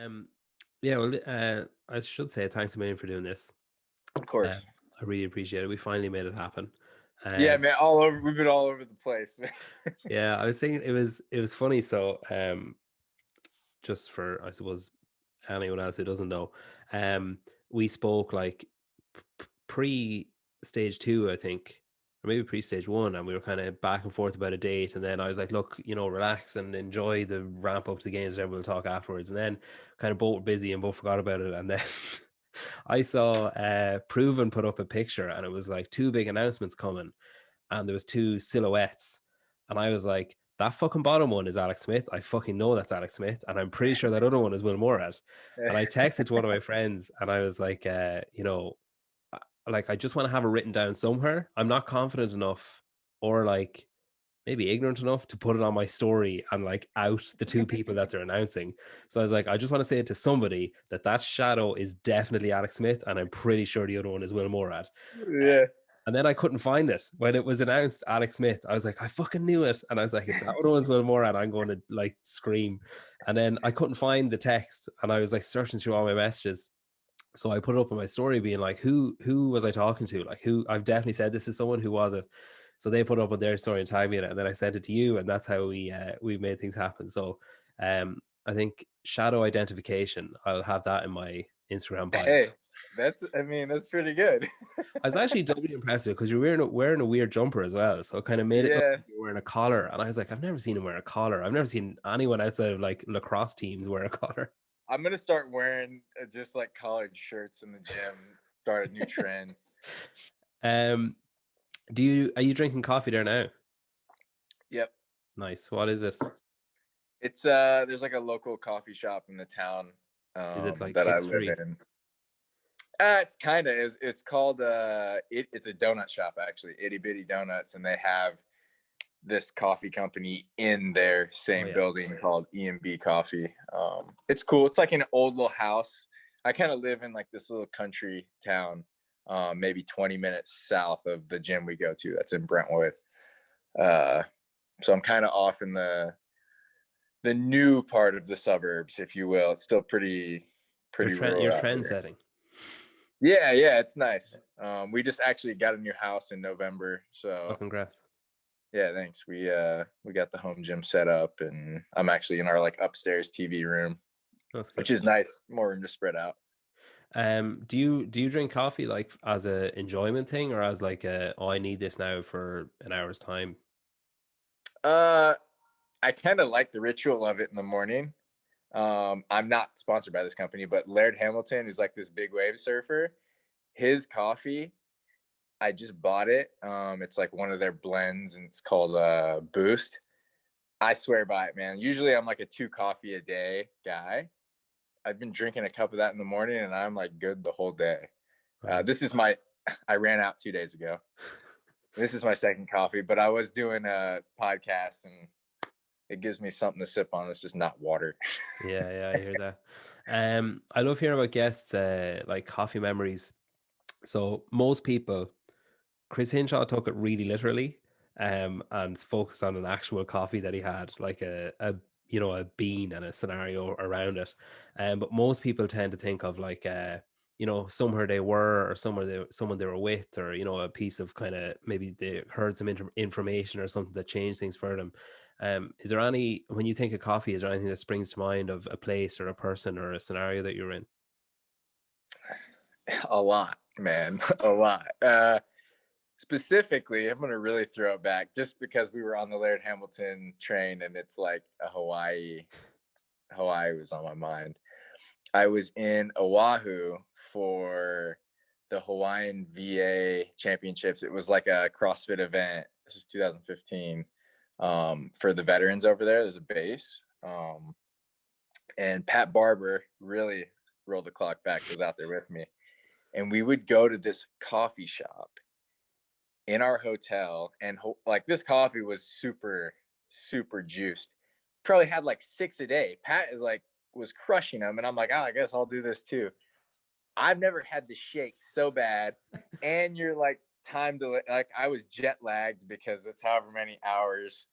Um, yeah, well, I should say thanks a million for doing this. Of course. Uh, I really appreciate it. We finally made it happen. Yeah, Um, man, all over. We've been all over the place, man. yeah, I was thinking it was funny. So, just for I suppose anyone else who doesn't know, um, we spoke like pre stage two, I think, or maybe pre stage one, and we were kind of back and forth about a date. And then I was like, look, relax and enjoy the ramp up to the games, and we'll talk afterwards. And then kind of both were busy and both forgot about it. And then I saw Proven put up a picture, and it was like two big announcements coming, and there was two silhouettes, and I was like, that fucking bottom one is Alex Smith. I fucking know that's Alex Smith, and I'm pretty sure that other one is Will Moorad. And I texted to one of my friends, and I was like, like I just want to have it written down somewhere. I'm not confident enough, or like maybe ignorant enough to put it on my story and like out the two people that they're announcing. So I was like, I just want to say it to somebody that shadow is definitely Alex Smith, and I'm pretty sure the other one is Will Morad. Yeah. And then I couldn't find it when it was announced Alex Smith. I was like, I fucking knew it. And I was like, if that one was Will Morad, I'm going to like scream. And then I couldn't find the text, and I was like searching through all my messages. So I put it up on my story being like, who was I talking to? Like, who? I've definitely said this is someone. Who was it? So they put it up on their story and tagged me in it, and then I sent it to you, and that's how we made things happen. So I think shadow identification, I'll have that in my Instagram bio. Hey, I mean, that's pretty good. I was actually doubly impressed because you're wearing a weird jumper as well, so it kind of made it look Yeah, like you're wearing a collar. And I was like, I've never seen him wear a collar. I've never seen anyone outside of like lacrosse teams wear a collar. I'm gonna start wearing just like collared shirts in the gym. Start a new trend. Um, are you drinking coffee there now? Yep. Nice. What is it? It's there's like a local coffee shop in the town Is it like that I live hipstery? in. It's kind of is. It's called it's a donut shop actually, Itty Bitty Donuts, and they have this coffee company in their Oh same yeah. building called E&B Coffee. It's cool. It's like an old little house. I kind of live in like this little country town, maybe 20 minutes south of the gym we go to. That's in Brentwood. So I'm kind of off in the new part of the suburbs, if you will. It's still pretty You're rural out trend here. setting. Yeah, it's nice. We just actually got a new house in November, Oh, so congrats. yeah, thanks. We got the home gym set up, and I'm actually in our like upstairs TV room, That's good. which is nice. More room to spread out. Do you drink coffee like as a enjoyment thing, or as like oh, I need this now for an hour's time? Uh, I kind of like the ritual of it in the morning. I'm not sponsored by this company, but Laird Hamilton, who's like this big wave surfer, his coffee, I just bought it. It's like one of their blends, and it's called Boost. I swear by it, man. Usually I'm like a 2 coffee a day guy. I've been drinking a cup of that in the morning, and I'm like good the whole day. Oh. This is my. I ran out 2 days ago. This is my second coffee, but I was doing a podcast, and it gives me something to sip on. It's just not water. Yeah, I hear that. I love hearing about guests like coffee memories. So most people, Chris Hinshaw took it really literally, and focused on an actual coffee that he had, like a bean and a scenario around it. But most people tend to think of like somewhere they were, or someone they were with, or a piece of kind of maybe they heard some information or something that changed things for them. Is there any, when you think of coffee, is there anything that springs to mind of a place or a person or a scenario that you're in? A lot, man, a lot. Specifically, I'm gonna really throw it back just because we were on the Laird Hamilton train, and it's like a Hawaii. Hawaii was on my mind. I was in Oahu for the Hawaiian VA Championships. It was like a CrossFit event. This is 2015. For the veterans over there, there's a base. And Pat Barber really rolled the clock back, was out there with me. And we would go to this coffee shop in our hotel, and like this coffee was super juiced. Probably had like 6 a day. Pat is like was crushing them, and I'm like, oh, I guess I'll do this too. I've never had the shake so bad, and you're like time delay. Like I was jet lagged because it's however many hours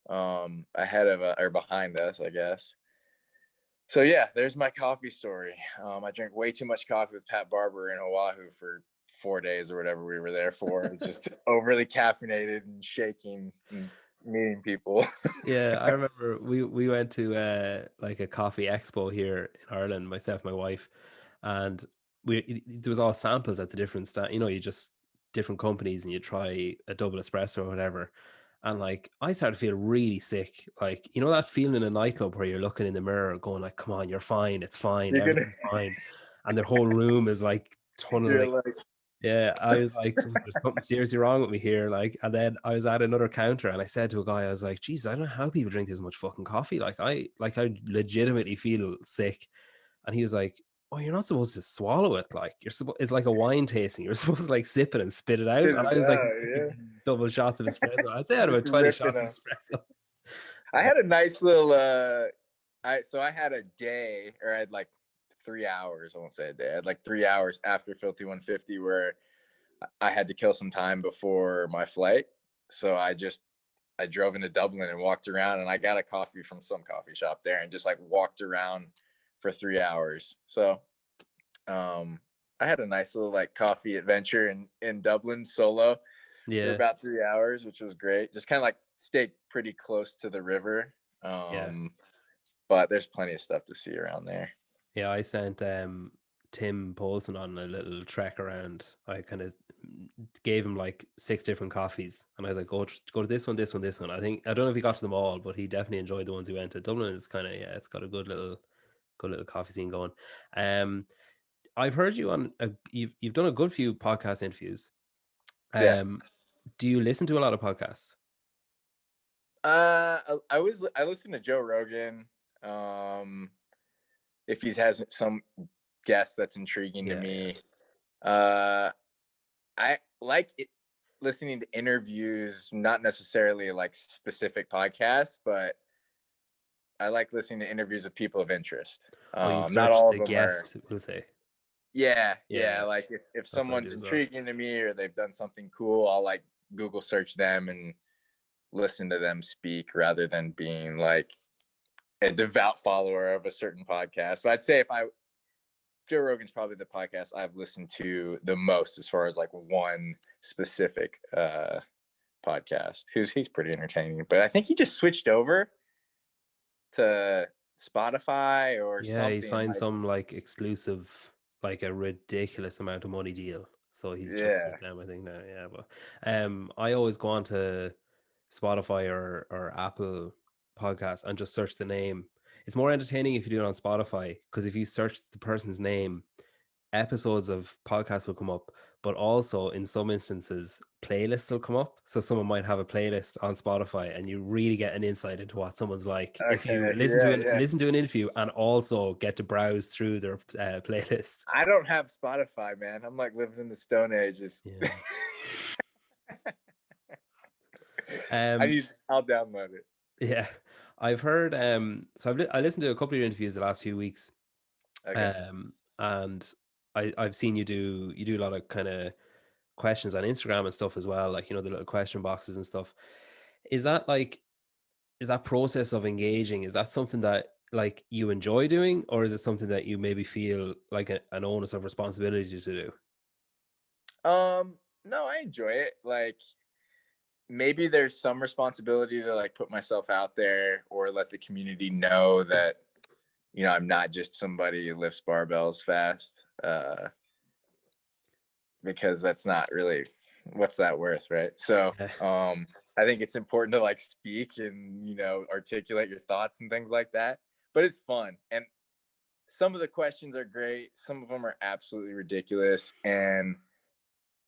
ahead of or behind us, I guess. So yeah, there's my coffee story. I drank way too much coffee with Pat Barber in Oahu for 4 days or whatever we were there for, just overly caffeinated and shaking and meeting people. Yeah, I remember we went to like a coffee expo here in Ireland, myself, my wife, and there was all samples at the different stand. You know, you just different companies and you try a double espresso or whatever. And like I started to feel really sick. Like, you know that feeling in a nightclub where you're looking in the mirror going like, come on, you're fine, it's fine, You're gonna, everything's fine. And their whole room is like you're tunneling. like, Yeah, I was like, "Oh, there's something seriously wrong with me here." Like, and then I was at another counter and I said to a guy, I was like, "Geez, I don't know how people drink this much fucking coffee. I legitimately feel sick." And he was like, "Oh, you're not supposed to swallow it. Like, you're supposed. It's like a wine tasting. You're supposed to like sip it and spit it out." spit And I it was like, out, yeah. drinking these double shots of espresso. I'd say I had about Just 20 ripping shots of them. espresso. I had a nice little I had a day, or I had like 3 hours, I won't say a day. I had like 3 hours after Filthy 150 where I had to kill some time before my flight. So I drove into Dublin and walked around, and I got a coffee from some coffee shop there and just like walked around for 3 hours. So I had a nice little like coffee adventure in Dublin solo for Yeah, about 3 hours, which was great. Just kind of like stayed pretty close to the river. yeah. But there's plenty of stuff to see around there. Yeah, I sent Tim Paulson on a little trek around. I kind of gave him like 6 different coffees, and I was like, go to this one, this one, this one. I don't know if he got to them all, but he definitely enjoyed the ones he went to. Dublin is kind of, yeah, it's got a good little coffee scene going. Um, I've heard you on you've done a good few podcast interviews. Yeah. Um, do you listen to a lot of podcasts? I listened to Joe Rogan. If he has some guest that's intriguing to Yeah, yeah. me. I like it, listening to interviews, not necessarily like specific podcasts, but I like listening to interviews of people of interest. Oh, you Not search all of the them are. guest, we'll say. Yeah, Yeah, yeah. Like if that's what I do someone's as well. intriguing to me or they've done something cool, I'll like Google search them and listen to them speak rather than being like a devout follower of a certain podcast. But I'd say Joe Rogan's probably the podcast I've listened to the most as far as like one specific podcast. He's pretty entertaining, but I think he just switched over to Spotify or Yeah, he something. signed Like, some like exclusive, like a ridiculous amount of money deal. So he's just yeah, with them, I think now. Yeah, but I always go on to Spotify or Apple Podcasts and just search the name. It's more entertaining if you do it on Spotify because if you search the person's name, episodes of podcasts will come up, but also in some instances, playlists will come up. So someone might have a playlist on Spotify, and you really get an insight into what someone's like if you okay, yeah, yeah. listen to an interview and also get to browse through their playlist. I don't have Spotify, man. I'm like living in the Stone Ages. Yeah. I'll download it. Yeah. I've heard. So I listened to a couple of your interviews the last few weeks. Okay. And I've seen you do a lot of kind of questions on Instagram and stuff as well, like the little question boxes and stuff. Is that like is that process of engaging, is that something that like you enjoy doing, or is it something that you maybe feel like an onus of responsibility to do? No, I enjoy it. Like maybe there's some responsibility to like put myself out there or let the community know that I'm not just somebody who lifts barbells fast, because that's not really, what's that worth, right? So Yeah. I think it's important to like speak and articulate your thoughts and things like that. But it's fun, and some of the questions are great. Some of them are absolutely ridiculous, and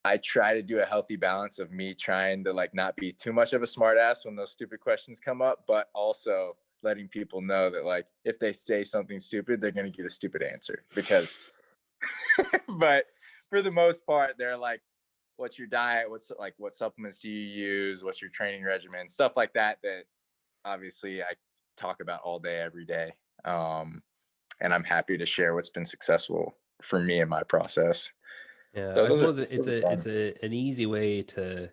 I try to do a healthy balance of me trying to like not be too much of a smartass when those stupid questions come up, but also letting people know that like if they say something stupid, they're going to get a stupid answer because but for the most part, they're like, what's your diet? What supplements do you use? What's your training regimen? Stuff like that, that obviously I talk about all day, every day. And I'm happy to share what's been successful for me in my process. Yeah, So I suppose those are fun. an easy way to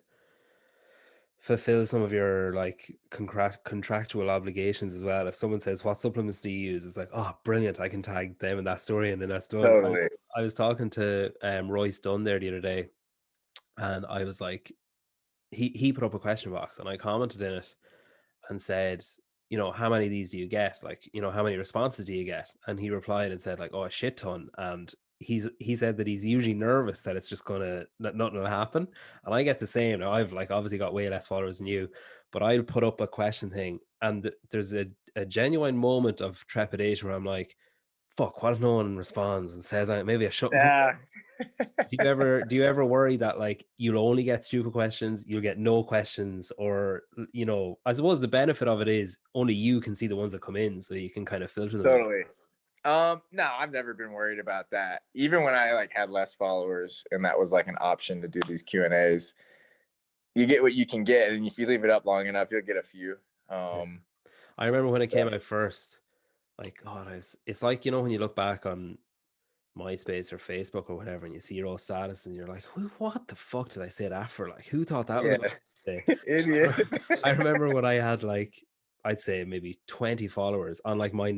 fulfill some of your like contractual obligations as well. If someone says, "What supplements do you use?" It's like, "Oh, brilliant! I can tag them in that story, and then that's done." Totally. I was talking to Royce Dunn there the other day, and I was like, he put up a question box, and I commented in it and said, you know, how many of these do you get? Like, you know, how many responses do you get? And he replied and said, like, oh, a shit ton. And he said that he's usually nervous that it's just gonna that nothing will happen. And I get the same. Now I've like obviously got way less followers than you, but I'll put up a question thing, and there's a genuine moment of trepidation where I'm like, fuck, what if no one responds and says maybe I shouldn't put. Yeah. Do you ever worry that like you'll only get stupid questions, you'll get no questions, or you know, I suppose the benefit of it is only you can see the ones that come in, so you can kind of filter them. Totally. No, I've never been worried about that. Even when I like had less followers and that was like an option to do these Q&As, you get what you can get, and if you leave it up long enough, you'll get a few. Yeah. Um, I remember when it so, came out first, like God, it's like you know when you look back on MySpace or Facebook or whatever, and you see your old status, and you're like, what the fuck did I say that for? Like, who thought that was a yeah, good thing? idiot. I remember when I had like, I'd say maybe 20 followers on like my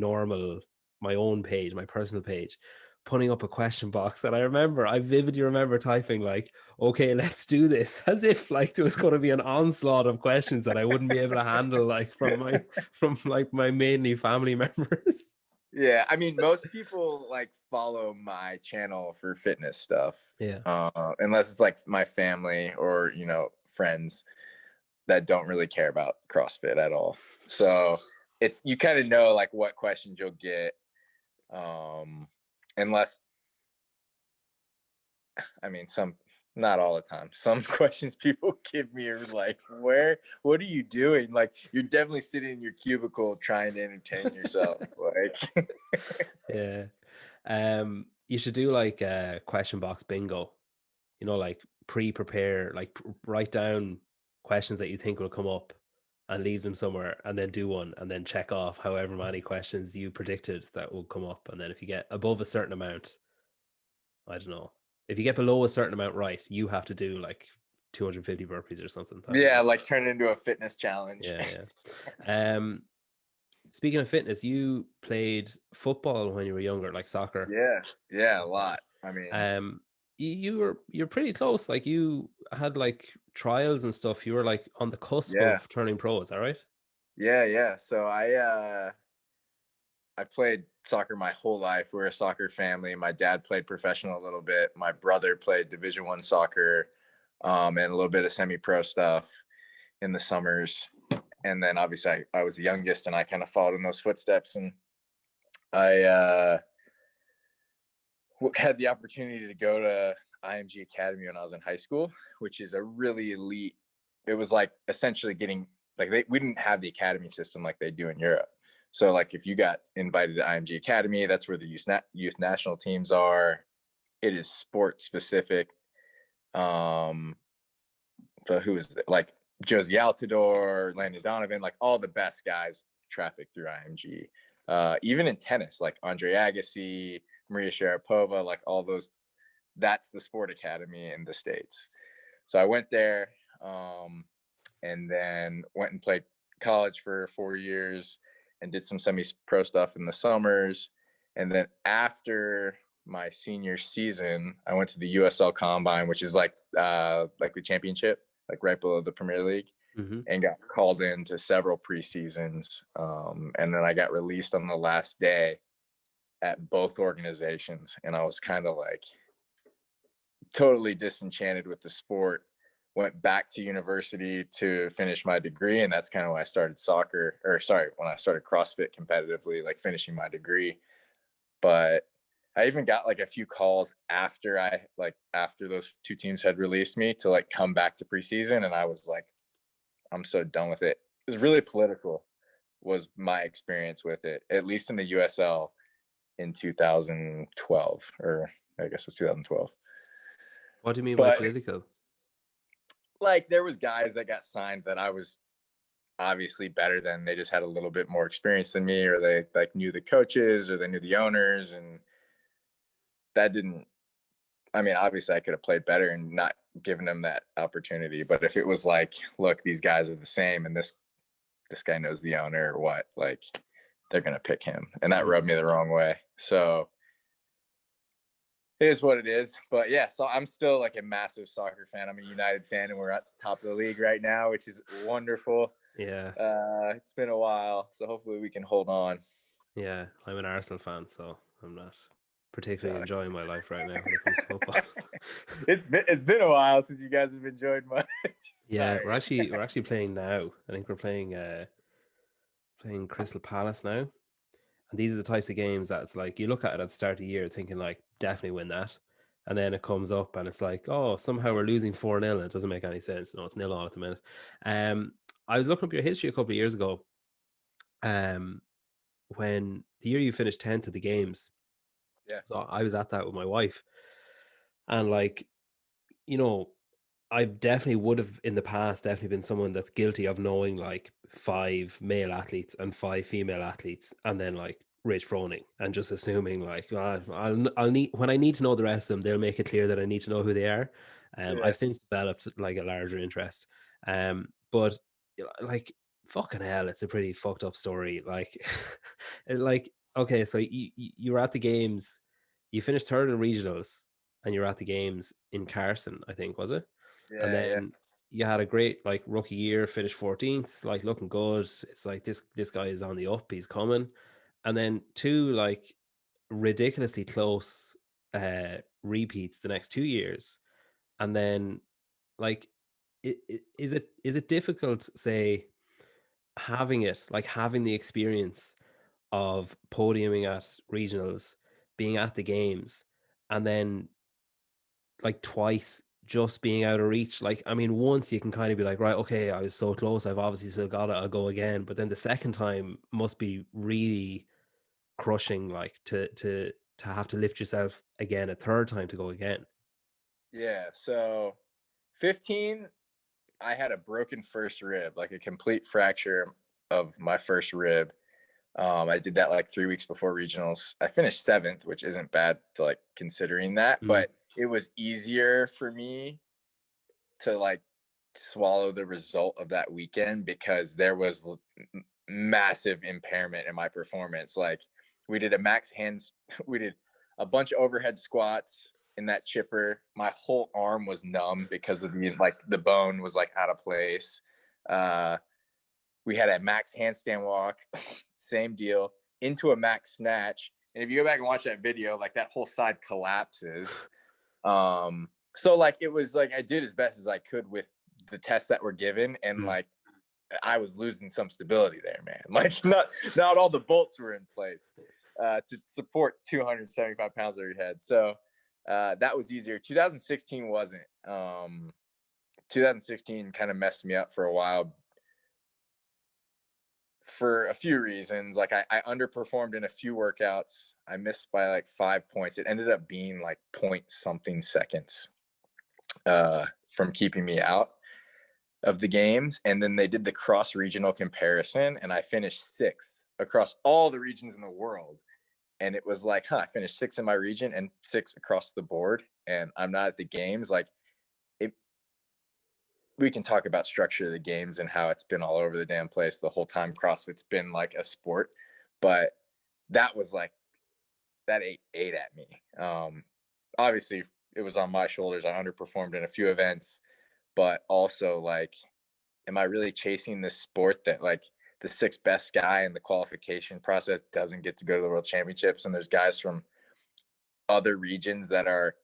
own page, my personal page, putting up a question box. And I vividly remember typing like, okay, let's do this, as if like there was going to be an onslaught of questions that I wouldn't be able to handle, like from like my mainly family members. Yeah, I mean, most people like follow my channel for fitness stuff, Yeah. unless it's like my family or friends that don't really care about CrossFit at all. So it's you kind of know like what questions you'll get, unless I mean some not all the time. Some questions people give me are like, what are you doing? Like you're definitely sitting in your cubicle trying to entertain yourself. Like Yeah. You should do like a question box bingo. You know, like pre-prepare, like write down questions that you think will come up and leave them somewhere, and then do one, and then check off however many questions you predicted that will come up. And then if you get above a certain amount, I don't know. If you get below a certain amount right, you have to do like 250 burpees or something. That'd yeah, be like turn it into a fitness challenge. yeah, yeah. Speaking of fitness, you played football when you were younger, like soccer. Yeah, a lot. I mean, Um, you're pretty close. Like you had like trials and stuff. You were like on the cusp yeah, of turning pro. Is that right? yeah. So I played soccer my whole life. We're a soccer family. My dad played professional a little bit. My brother played Division 1 soccer, and a little bit of semi-pro stuff in the summers. And then obviously I was the youngest, and I kind of followed in those footsteps. And I had the opportunity to go to IMG Academy when I was in high school, which is a really elite. It was like essentially getting like we didn't have the academy system like they do in Europe. So like if you got invited to IMG Academy, that's where the youth national teams are. It is sport specific. But who is it? Like Josie Altidore, Landon Donovan, like all the best guys traffic through IMG. Even in tennis, like Andre Agassi, Maria Sharapova, like all those. That's the sport academy in the States. So I went there, and then went and played college for 4 years and did some semi-pro stuff in the summers. And then after my senior season, I went to the USL Combine, which is like the championship, like right below the Premier League, Mm-hmm. and got called into several preseasons. And then I got released on the last day at both organizations, and I was kind of like totally disenchanted with the sport. Went back to university to finish my degree, and that's kind of when I started when I started CrossFit competitively, like finishing my degree. But I even got like a few calls after those two teams had released me to like come back to preseason, and I was like, I'm so done with it. It was really political, was my experience with it, at least in the USL in 2012, or I guess it was 2012. What do you mean by But political? like there was guys that got signed that I was obviously better than. They just had a little bit more experience than me, or they like knew the coaches or they knew the owners, and that didn't I mean, obviously I could have played better and not given them that opportunity. But if it was like, look, these guys are the same and this guy knows the owner or what, like they're going to pick him. And that rubbed me the wrong way. So it is what it is. But yeah, so I'm still like a massive soccer fan. I'm a United fan and we're at the top of the league right now, which is wonderful. Yeah. It's been a while. So hopefully we can hold on. Yeah. I'm an Arsenal fan, so I'm not particularly enjoying my life right now when it comes to football. It's been a while since you guys have enjoyed much. Yeah, we're actually playing now. I think we're playing Crystal Palace now. And these are the types of games that it's like you look at it at the start of the year thinking like definitely win that. And then it comes up and it's like, oh, somehow we're losing 4-0. It doesn't make any sense. No, it's 0-0 at the minute. I was looking up your history a couple of years ago. When the year you finished 10th at the games. Yeah. So I was at that with my wife. And like, you know, I definitely would have in the past definitely been someone that's guilty of knowing like 5 male athletes and 5 female athletes, and then like Rich Froning, and just assuming like I'll need when I need to know the rest of them, they'll make it clear that I need to know who they are. I've since developed like a larger interest, but like fucking hell, it's a pretty fucked up story. Like, like okay, so you were at the games, you finished third in regionals, and you're at the games in Carson, I think, was it? And Yeah. then you had a great like rookie year, finished 14th, like looking good. It's like this guy is on the up, he's coming. And then two like ridiculously close repeats the next 2 years. And then like is it difficult, say, having the experience of podiuming at regionals, being at the games, and then like twice just being out of reach? Like, I mean, once you can kind of be like, right, okay, I was so close, I've obviously still got it, I'll go again. But then the second time must be really crushing, like to have to lift yourself again a third time to go again. Yeah. So 15, I had a broken first rib, like a complete fracture of my first rib. I did that like 3 weeks before regionals. I finished 7th, which isn't bad to like considering that, but it was easier for me to like swallow the result of that weekend because there was massive impairment in my performance. Like we did a max hands, we did a bunch of overhead squats in that chipper. My whole arm was numb because of the bone was like out of place. We had a max handstand walk, same deal, into a max snatch. And if you go back and watch that video, like that whole side collapses. So like it was like I did as best as I could with the tests that were given, and like I was losing some stability there, man. Like not all the bolts were in place to support 275 pounds over your head. So that was easier. 2016 wasn't. 2016 kind of messed me up for a while for a few reasons. Like I underperformed in a few workouts. I missed by like 5 points. It ended up being like point something seconds from keeping me out of the games. And then they did the cross regional comparison, and I finished 6th across all the regions in the world. And it was like, I finished 6th in my region and 6th across the board, and I'm not at the games. Like we can talk about structure of the games and how it's been all over the damn place the whole time CrossFit's been like a sport, but that was like that ate at me. Obviously it was on my shoulders. I underperformed in a few events, but also like, am I really chasing this sport that like the 6th best guy in the qualification process doesn't get to go to the world championships, and there's guys from other regions that are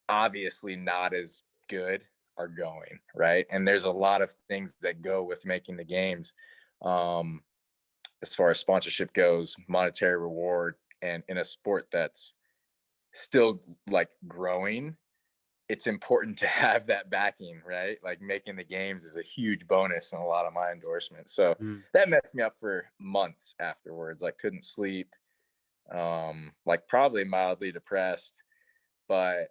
obviously not as good are going, right? And there's a lot of things that go with making the games, as far as sponsorship goes, monetary reward, and in a sport that's still like growing, it's important to have that backing, right? Like making the games is a huge bonus in a lot of my endorsements. So that messed me up for months afterwards. Like couldn't sleep, like probably mildly depressed, but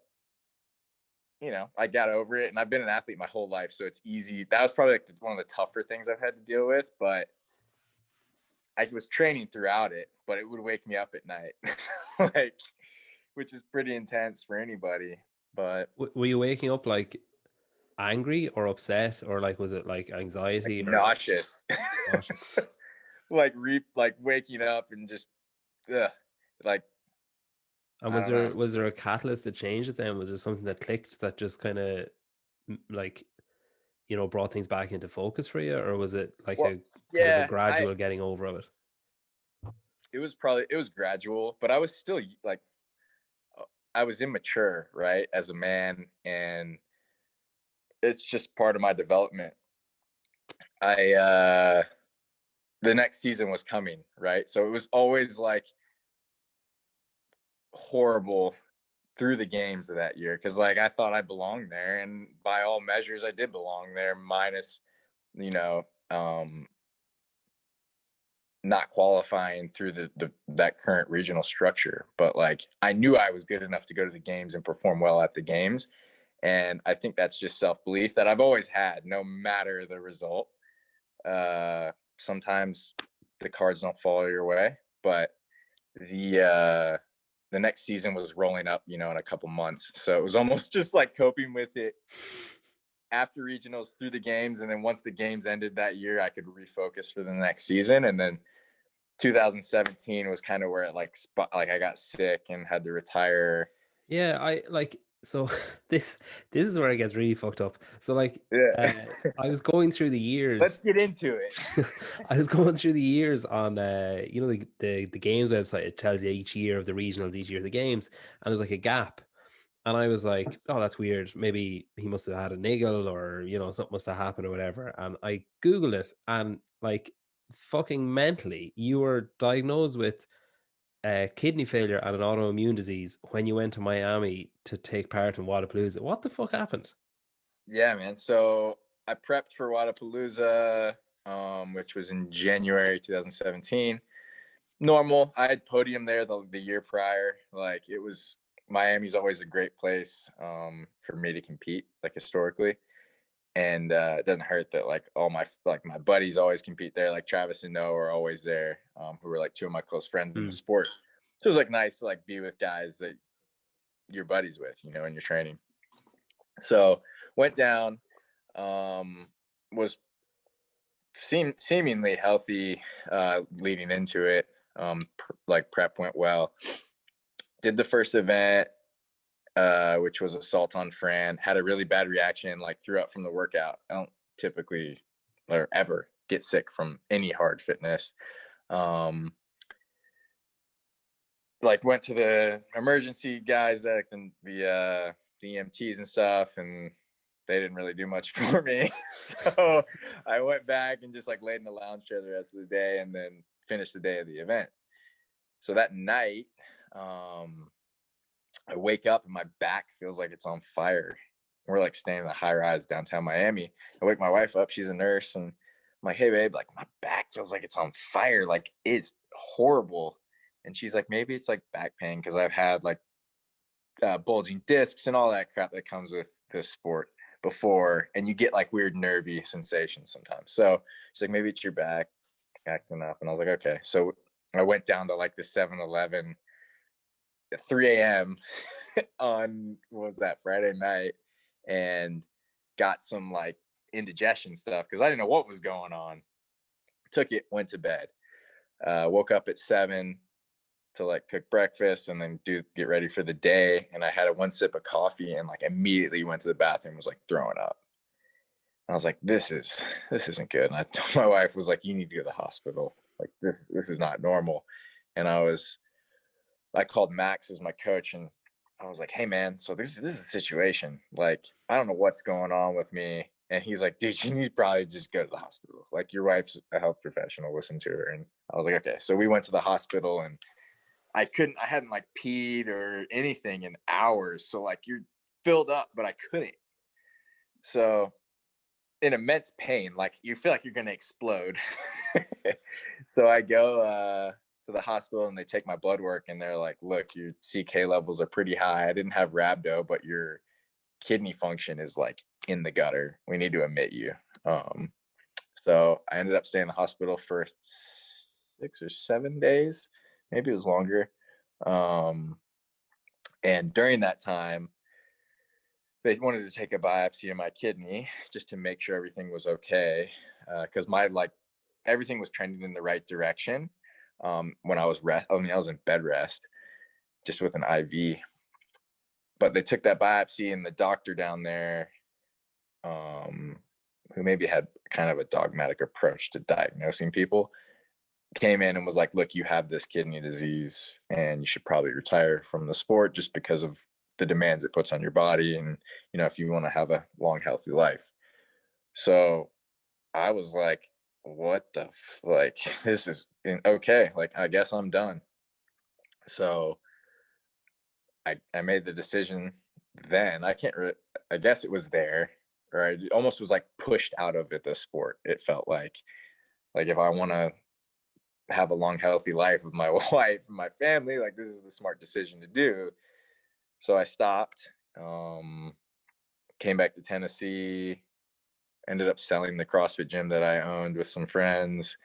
I got over it, and I've been an athlete my whole life, so it's easy. That was probably like one of the tougher things I've had to deal with, but I was training throughout it, but it would wake me up at night. Like which is pretty intense for anybody. But Were you waking up like angry or upset, or like was it like like anxiety or nauseous, nauseous? like waking up and just ugh, like And I don't know. was there a catalyst that changed it then? Was there something that clicked that just kind of like, you know, brought things back into focus for you, or was it like Well, a kind of a yeah, gradual getting over of it? it was gradual, but I was still like I was immature, right, as a man, and it's just part of my development. I The next season was coming, right? So it was always like horrible through the games of that year because like I thought I belonged there, and by all measures I did belong there, minus you know not qualifying through the that current regional structure. But like I knew I was good enough to go to the games and perform well at the games, and I think that's just self-belief that I've always had no matter the result. Sometimes the cards don't fall your way, but the next season was rolling up, in a couple months. So it was almost just like coping with it after regionals through the games. And then once the games ended that year, I could refocus for the next season. And then 2017 was kind of where it like I got sick and had to retire. Yeah, I like so this is where it gets really fucked up. So like Yeah. I was going through the Let's years. get into it. I was going through the years on you know, the games website. It tells you each year of the regionals, each year of the games, and there's like a gap. And I was like, oh, that's weird. Maybe he must have had a niggle, or, you know, something must have happened or whatever. And I Googled it, and like fucking mentally, you were diagnosed with kidney failure and an autoimmune disease when you went to Miami to take part in Wadapalooza. What the fuck happened? Yeah, man. So I prepped for Wadapalooza, which was in January 2017. Normal. I had podium there the year prior. Like it was Miami's always a great place for me to compete, like historically. And it doesn't hurt that like all my buddies always compete there. Like Travis and Noah are always there, who were like two of my close friends in the Hmm. sport. So it was like nice to like be with guys that you're buddies with, in your training. So went down, was seemingly healthy leading into it. Like prep went well. Did the first event, which was assault on Fran. Had a really bad reaction, like threw up from the workout. I don't typically or ever get sick from any hard fitness. Like went to the emergency guys that can the EMTs and stuff, and they didn't really do much for me. So I went back and just like laid in the lounge chair the rest of the day, and then finished the day of the event. So that night, I wake up and my back feels like it's on fire. We're like staying in a high rise downtown Miami. I wake my wife up. She's a nurse, and I'm like, "Hey, babe, like my back feels like it's on fire. Like it's horrible." And she's like, "Maybe it's like back pain because I've had like bulging discs and all that crap that comes with this sport before, and you get like weird nervy sensations sometimes." So she's like, "Maybe it's your back acting up," and I was like, "Okay." So I went down to like the 7-Eleven at 3 a.m. on what was that, Friday night, and got some like indigestion stuff because I didn't know what was going on. Took it, went to bed. Woke up at 7 to like cook breakfast and then get ready for the day. And I had a one sip of coffee and like immediately went to the bathroom, was like throwing up. And I was like, this isn't good. And I told my wife, was like, you need to go to the hospital. Like this is not normal. And I called Max as my coach, and I was like, hey man, so this is a situation. Like, I don't know what's going on with me. And he's like, dude, you need to probably just go to the hospital. Like, your wife's a health professional, listen to her. And I was like, okay. So we went to the hospital, and I hadn't like peed or anything in hours. So like you're filled up, but I couldn't. So in immense pain, like you feel like you're gonna explode. So I go to the hospital, and they take my blood work, and they're like, look, your CK levels are pretty high. I didn't have rhabdo, but your kidney function is like in the gutter. We need to admit you. So I ended up staying in the hospital for 6 or 7 days. Maybe it was longer. And during that time, they wanted to take a biopsy of my kidney just to make sure everything was okay. Because my everything was trending in the right direction. When I was I was in bed rest, just with an IV. But they took that biopsy, and the doctor down there, who maybe had kind of a dogmatic approach to diagnosing people, came in and was like, look, you have this kidney disease and you should probably retire from the sport just because of the demands it puts on your body. And, if you want to have a long, healthy life. So I was like, what the, this is okay. Like, I guess I'm done. So I made the decision then. I can't really, I guess it was there, or I almost was like pushed out of it, the sport. It felt like if I want to have a long, healthy life with my wife and my family, like this is the smart decision to do. So I stopped, came back to Tennessee, ended up selling the CrossFit gym that I owned with some friends,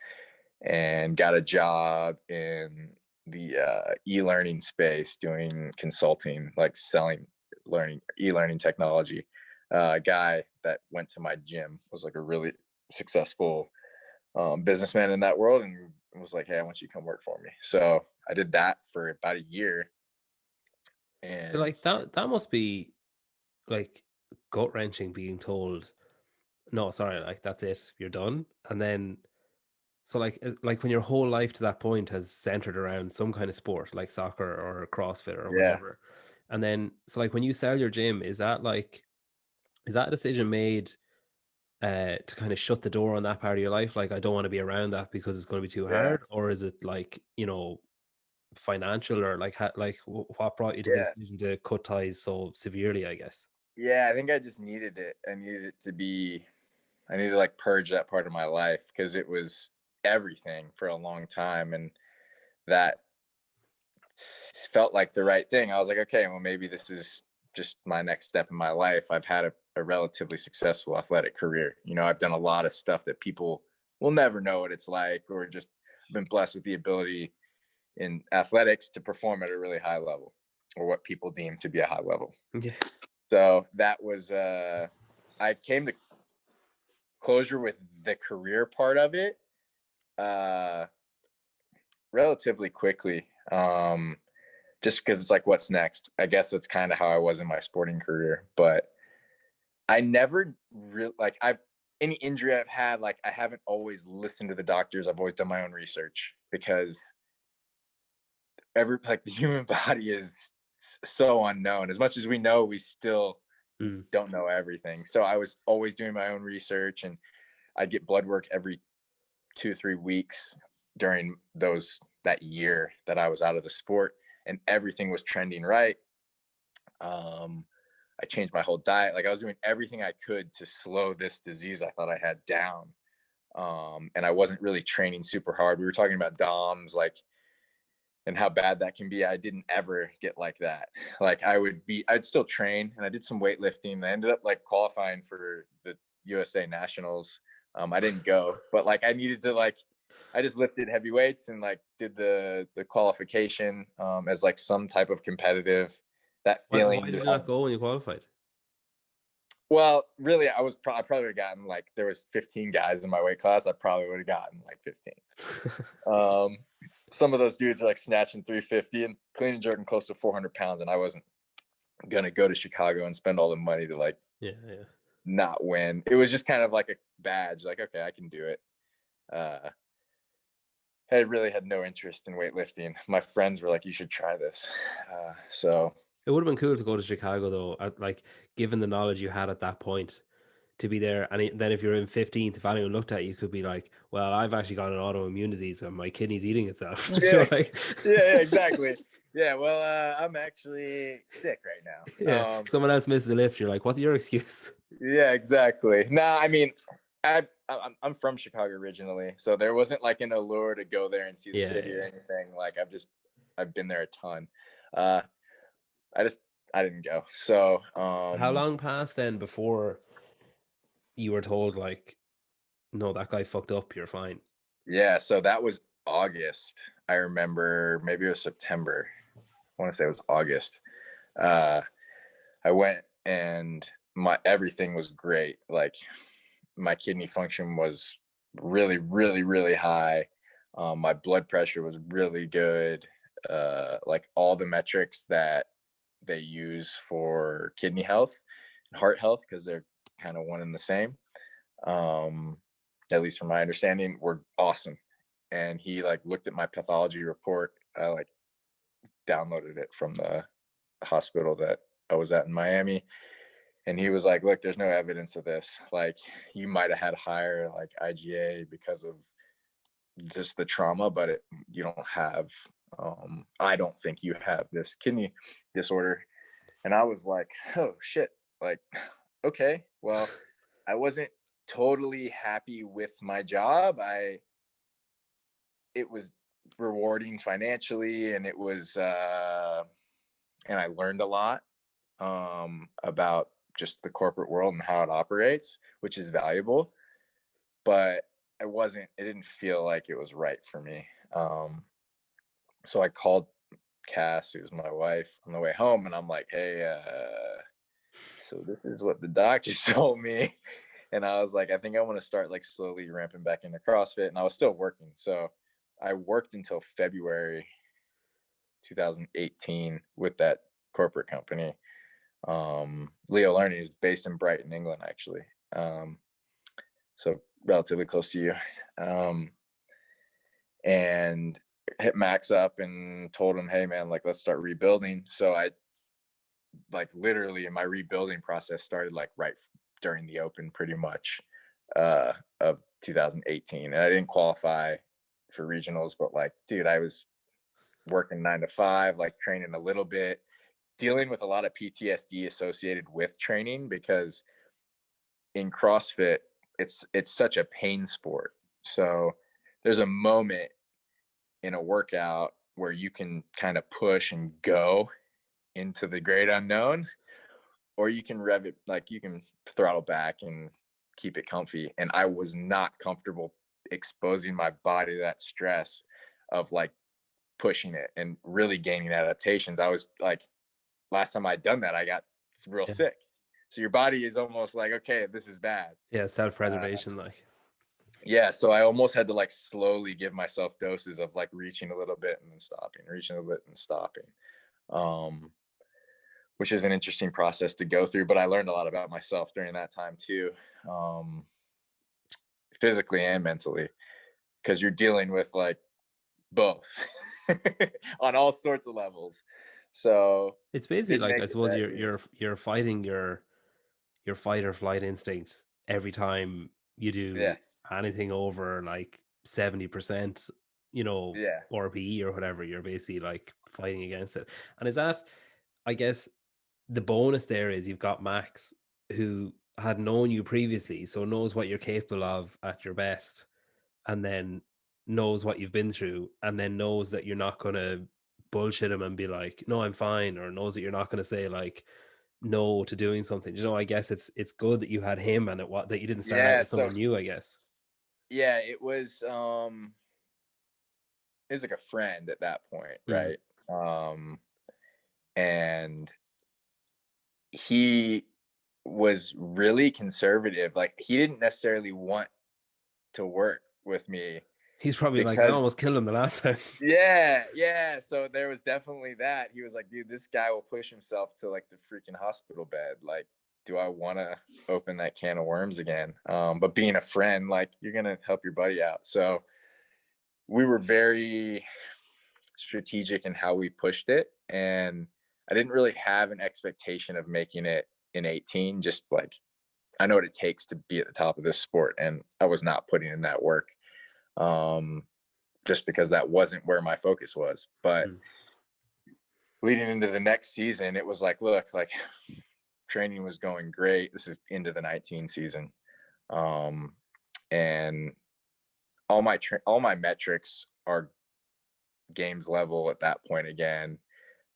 and got a job in the e-learning space doing consulting, like selling e-learning technology. A guy that went to my gym was like a really successful businessman in that world, and was like, hey, I want you to come work for me. So I did that for about a year. And Like that must be like gut wrenching being told, no, sorry, like that's it, you're done. And then so like when your whole life to that point has centered around some kind of sport like soccer or CrossFit or yeah, whatever. And then so like when you sell your gym, is that a decision made to kind of shut the door on that part of your life? Like, I don't want to be around that because it's going to be too yeah, hard, or is it like, financial, or like what brought you to the yeah, decision to cut ties so severely, I guess? yeah. I think I just needed it. I needed to like purge that part of my life because it was everything for a long time, and that felt like the right thing. I was like, okay, well, maybe this is just my next step in my life. I've had a relatively successful athletic career. I've done a lot of stuff that people will never know what it's like, or just been blessed with the ability in athletics to perform at a really high level, or what people deem to be a high level. Yeah. So that was, I came to closure with the career part of it uh, relatively quickly. Just because it's like, what's next? I guess that's kind of how I was in my sporting career. But I never really any injury I've had, like I haven't always listened to the doctors. I've always done my own research, because the human body is so unknown. As much as we know, we still Mm. don't know everything. So I was always doing my own research, and I'd get blood work every 2-3 weeks during that year that I was out of the sport, and everything was trending right. I changed my whole diet. Like, I was doing everything I could to slow this disease I thought I had down. And I wasn't really training super hard. We were talking about DOMs, like, and how bad that can be. I didn't ever get like that. Like, I'd still train, and I did some weightlifting. I ended up like qualifying for the USA Nationals. I didn't go, but like I needed to I just lifted heavy weights and like did the qualification as like some type of competitive, that Why feeling. did you not go when you qualified? Well, really, I probably would have gotten, like, there was 15 guys in my weight class. I probably would have gotten like 15. Some of those dudes are like snatching 350 and clean and jerking close to 400 pounds. And I wasn't going to go to Chicago and spend all the money to like Yeah. not win. It was just kind of like a badge. Like, okay, I can do it. I really had no interest in weightlifting. My friends were like, you should try this. So It would have been cool to go to Chicago though, like given the knowledge you had at that point, to be there. And then if you're in 15th, if anyone looked at you, could be like, well, I've actually got an autoimmune disease and my kidney's eating itself. yeah, Like, yeah, exactly. Yeah, well, I'm actually sick right yeah, now. someone else misses the lift. You're like, what's your excuse? Yeah, exactly. Nah, I mean, I'm from Chicago originally, so there wasn't like an allure to go there and see the city or anything. Like, I've been there a ton. Uh, I didn't go. So How long passed then before you were told like, no, that guy fucked up, you're fine? yeah, so that was August. I remember, maybe it was September. I want to say it was August. I went and everything was great. Like my kidney function was really, really, really high. My blood pressure was really good. Like all the metrics that they use for kidney health and heart health, because they're kind of one and the same. Um, at least from my understanding, were awesome. And he like looked at my pathology report. I like downloaded it from the hospital that I was at in Miami. And he was like, look, there's no evidence of this. Like you might have had higher like IgA because of just the trauma, but you don't have, I don't think you have this kidney disorder. And I was like, oh shit. Like, okay, well, I wasn't totally happy with my job. It was rewarding financially, and it was, and I learned a lot about just the corporate world and how it operates, which is valuable. But it didn't feel like it was right for me. So I called Cass, who's my wife, on the way home, and I'm like, hey, so this is what the doctors told me. And I was like, I think I want to start like slowly ramping back into CrossFit. And I was still working. So I worked until February 2018 with that corporate company. Leo Learning is based in Brighton, England, actually. So relatively close to you. And hit Max up and told him, hey man, like let's start rebuilding. So I like literally my rebuilding process started like right during the open pretty much of 2018. And I didn't qualify for regionals, but like, dude, I was working 9 to 5, like training a little bit, dealing with a lot of PTSD associated with training, because in CrossFit, it's such a pain sport. So there's a moment in a workout where you can kind of push and go into the great unknown, or you can rev it, like you can throttle back and keep it comfy. And I was not comfortable exposing my body to that stress of like pushing it and really gaining adaptations. I was like, last time I'd done that, I got real Yeah. sick. So your body is almost like, okay, this is bad. Yeah, self-preservation, like. Yeah, so I almost had to like slowly give myself doses of like reaching a little bit and then stopping, reaching a little bit and stopping. Which is an interesting process to go through, but I learned a lot about myself during that time too, physically and mentally, because you're dealing with like both on all sorts of levels. So It's basically didn't like, make I it suppose that you're year. you're fighting your fight or flight instinct every time you Yeah, do anything over like 70%, yeah, RPE or whatever. You're basically like fighting against it. And is that, I guess, the bonus there is you've got Max, who had known you previously, so knows what you're capable of at your best, and then knows what you've been through, and then knows that you're not going to bullshit him and be like, no, I'm fine, or knows that you're not going to say like no to doing something. I guess it's good that you had him, and that you didn't start out yeah. with So someone new, I guess. yeah, it was like a friend at that point, Mm. right? And he was really conservative. Like he didn't necessarily want to work with me He's probably like, I because almost killed him the last time. yeah. So there was definitely that. He was like, dude, this guy will push himself to like the freaking hospital bed. Like, do I want to open that can of worms again? But being a friend, like you're gonna help your buddy out. So we were very strategic in how we pushed it, and I didn't really have an expectation of making it in 18. Just like I know what it takes to be at the top of this sport, and I was not putting in that work. Just because that wasn't where my focus was. But Mm. leading into the next season, it was like, look, like training was going great. This is into the 19 season. And all my metrics are games level at that point again.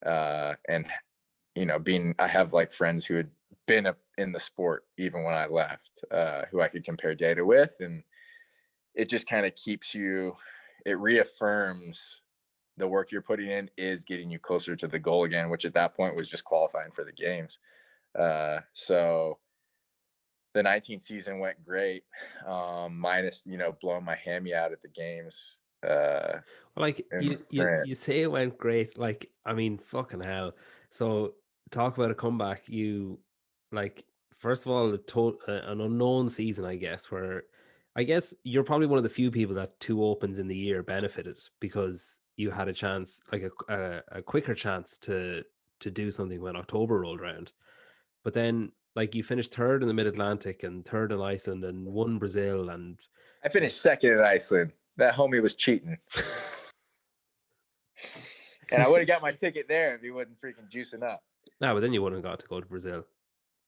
And I have like friends who had been in the sport even when I left, who I could compare data with, and it just kind of keeps you, it reaffirms the work you're putting in is getting you closer to the goal again, which at that point was just qualifying for the games. So the 19 season went great, minus, blowing my hammy out at the games. Like In the sprint. you say it went great. Like, I mean, fucking hell. So talk about a comeback. You like first of all an unknown season, I guess, where I guess you're probably one of the few people that two opens in the year benefited because you had a chance, like a quicker chance to do something when October rolled around. But then like you finished third in the Mid Atlantic and third in Iceland and won Brazil and I finished second in Iceland. That homie was cheating. And I would have got my ticket there if he wasn't freaking juicing up. no, but then you wouldn't have got to go to Brazil.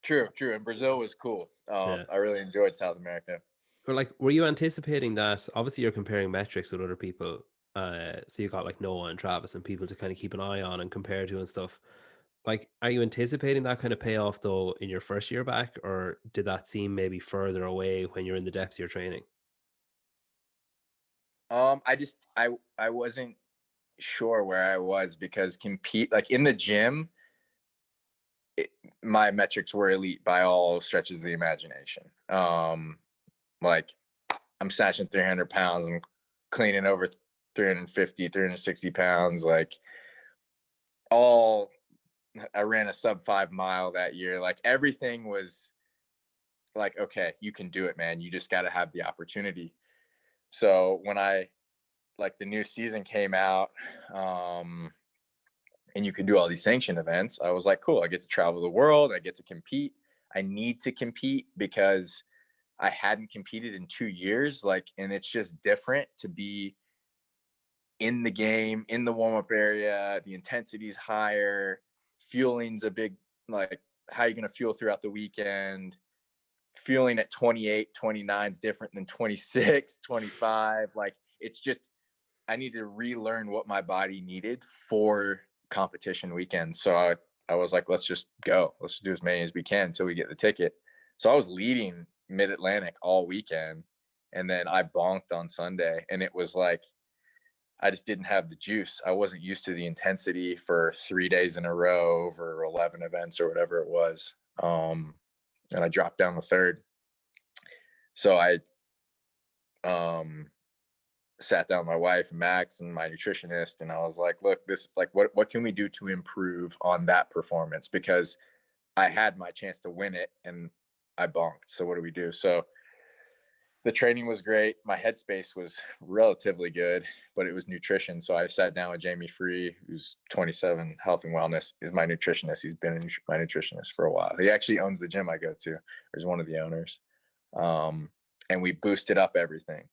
True. And Brazil was cool. Yeah. I really enjoyed South America. Or like, were you anticipating that? Obviously, you're comparing metrics with other people. So you got like Noah and Travis and people to kind of keep an eye on and compare to and stuff. Like, are you anticipating that kind of payoff though in your first year back, or did that seem maybe further away when you're in the depths of your training? I wasn't sure where I was because like in the gym, my metrics were elite by all stretches of the imagination. Like I'm snatching 300 pounds, I'm cleaning over 350, 360 pounds. Like I ran a sub 5 mile that year. Like everything was like, okay, you can do it, man. You just got to have the opportunity. So when the new season came out, and you can do all these sanction events, I was like, cool, I get to travel the world. I get to compete. I need to compete because I hadn't competed in 2 years. And it's just different to be in the game, in the warm-up area. The intensity is higher. Fueling's a big, like, how are you going to fuel throughout the weekend? Fueling at 28, 29 is different than 26, 25. Like, it's just, I need to relearn what my body needed for competition weekends. So I was like, let's just go. Let's do as many as we can until we get the ticket. So I was leading Mid-Atlantic all weekend. And then I bonked on Sunday. And it was like, I just didn't have the juice. I wasn't used to the intensity for 3 days in a row over 11 events or whatever it was. And I dropped down the third. So I sat down with my wife, Max, and my nutritionist, and I was like, look, this, like, what can we do to improve on that performance? Because I had my chance to win it and I bonked. So what do we do? So the training was great. My headspace was relatively good, but it was nutrition. So I sat down with Jamie Free, who's 27, health and wellness, is my nutritionist. He's been my nutritionist for a while. He actually owns the gym I go to, or is one of the owners. And we boosted up everything.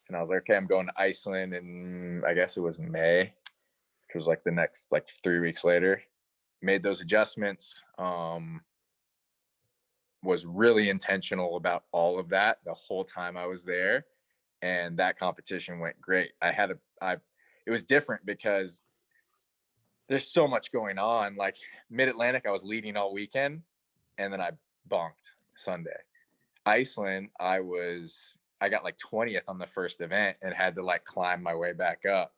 And I was like, okay, I'm going to Iceland, and I guess it was May, which was like the next, like 3 weeks later. Made those adjustments. Was really intentional about all of that the whole time I was there, and that competition went great. It was different because there's so much going on. Like Mid-Atlantic, I was leading all weekend, and then I bonked Sunday. Iceland, I got like 20th on the first event and had to like climb my way back up.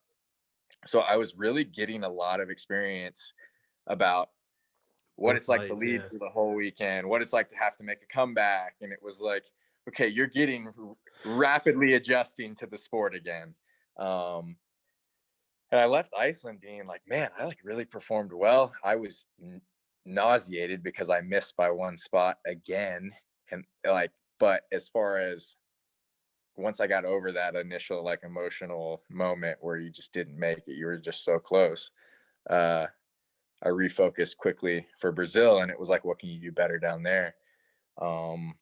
So I was really getting a lot of experience about what it's like to lead for the whole weekend, what it's like to have to make a comeback. And it was like, okay, you're getting rapidly adjusting to the sport again. And I left Iceland being like, man, I like really performed well. I was nauseated because I missed by one spot again. And like, but as far as once I got over that initial like emotional moment where you just didn't make it, you were just so close. I refocused quickly for Brazil, and it was like, what can you do better down there? And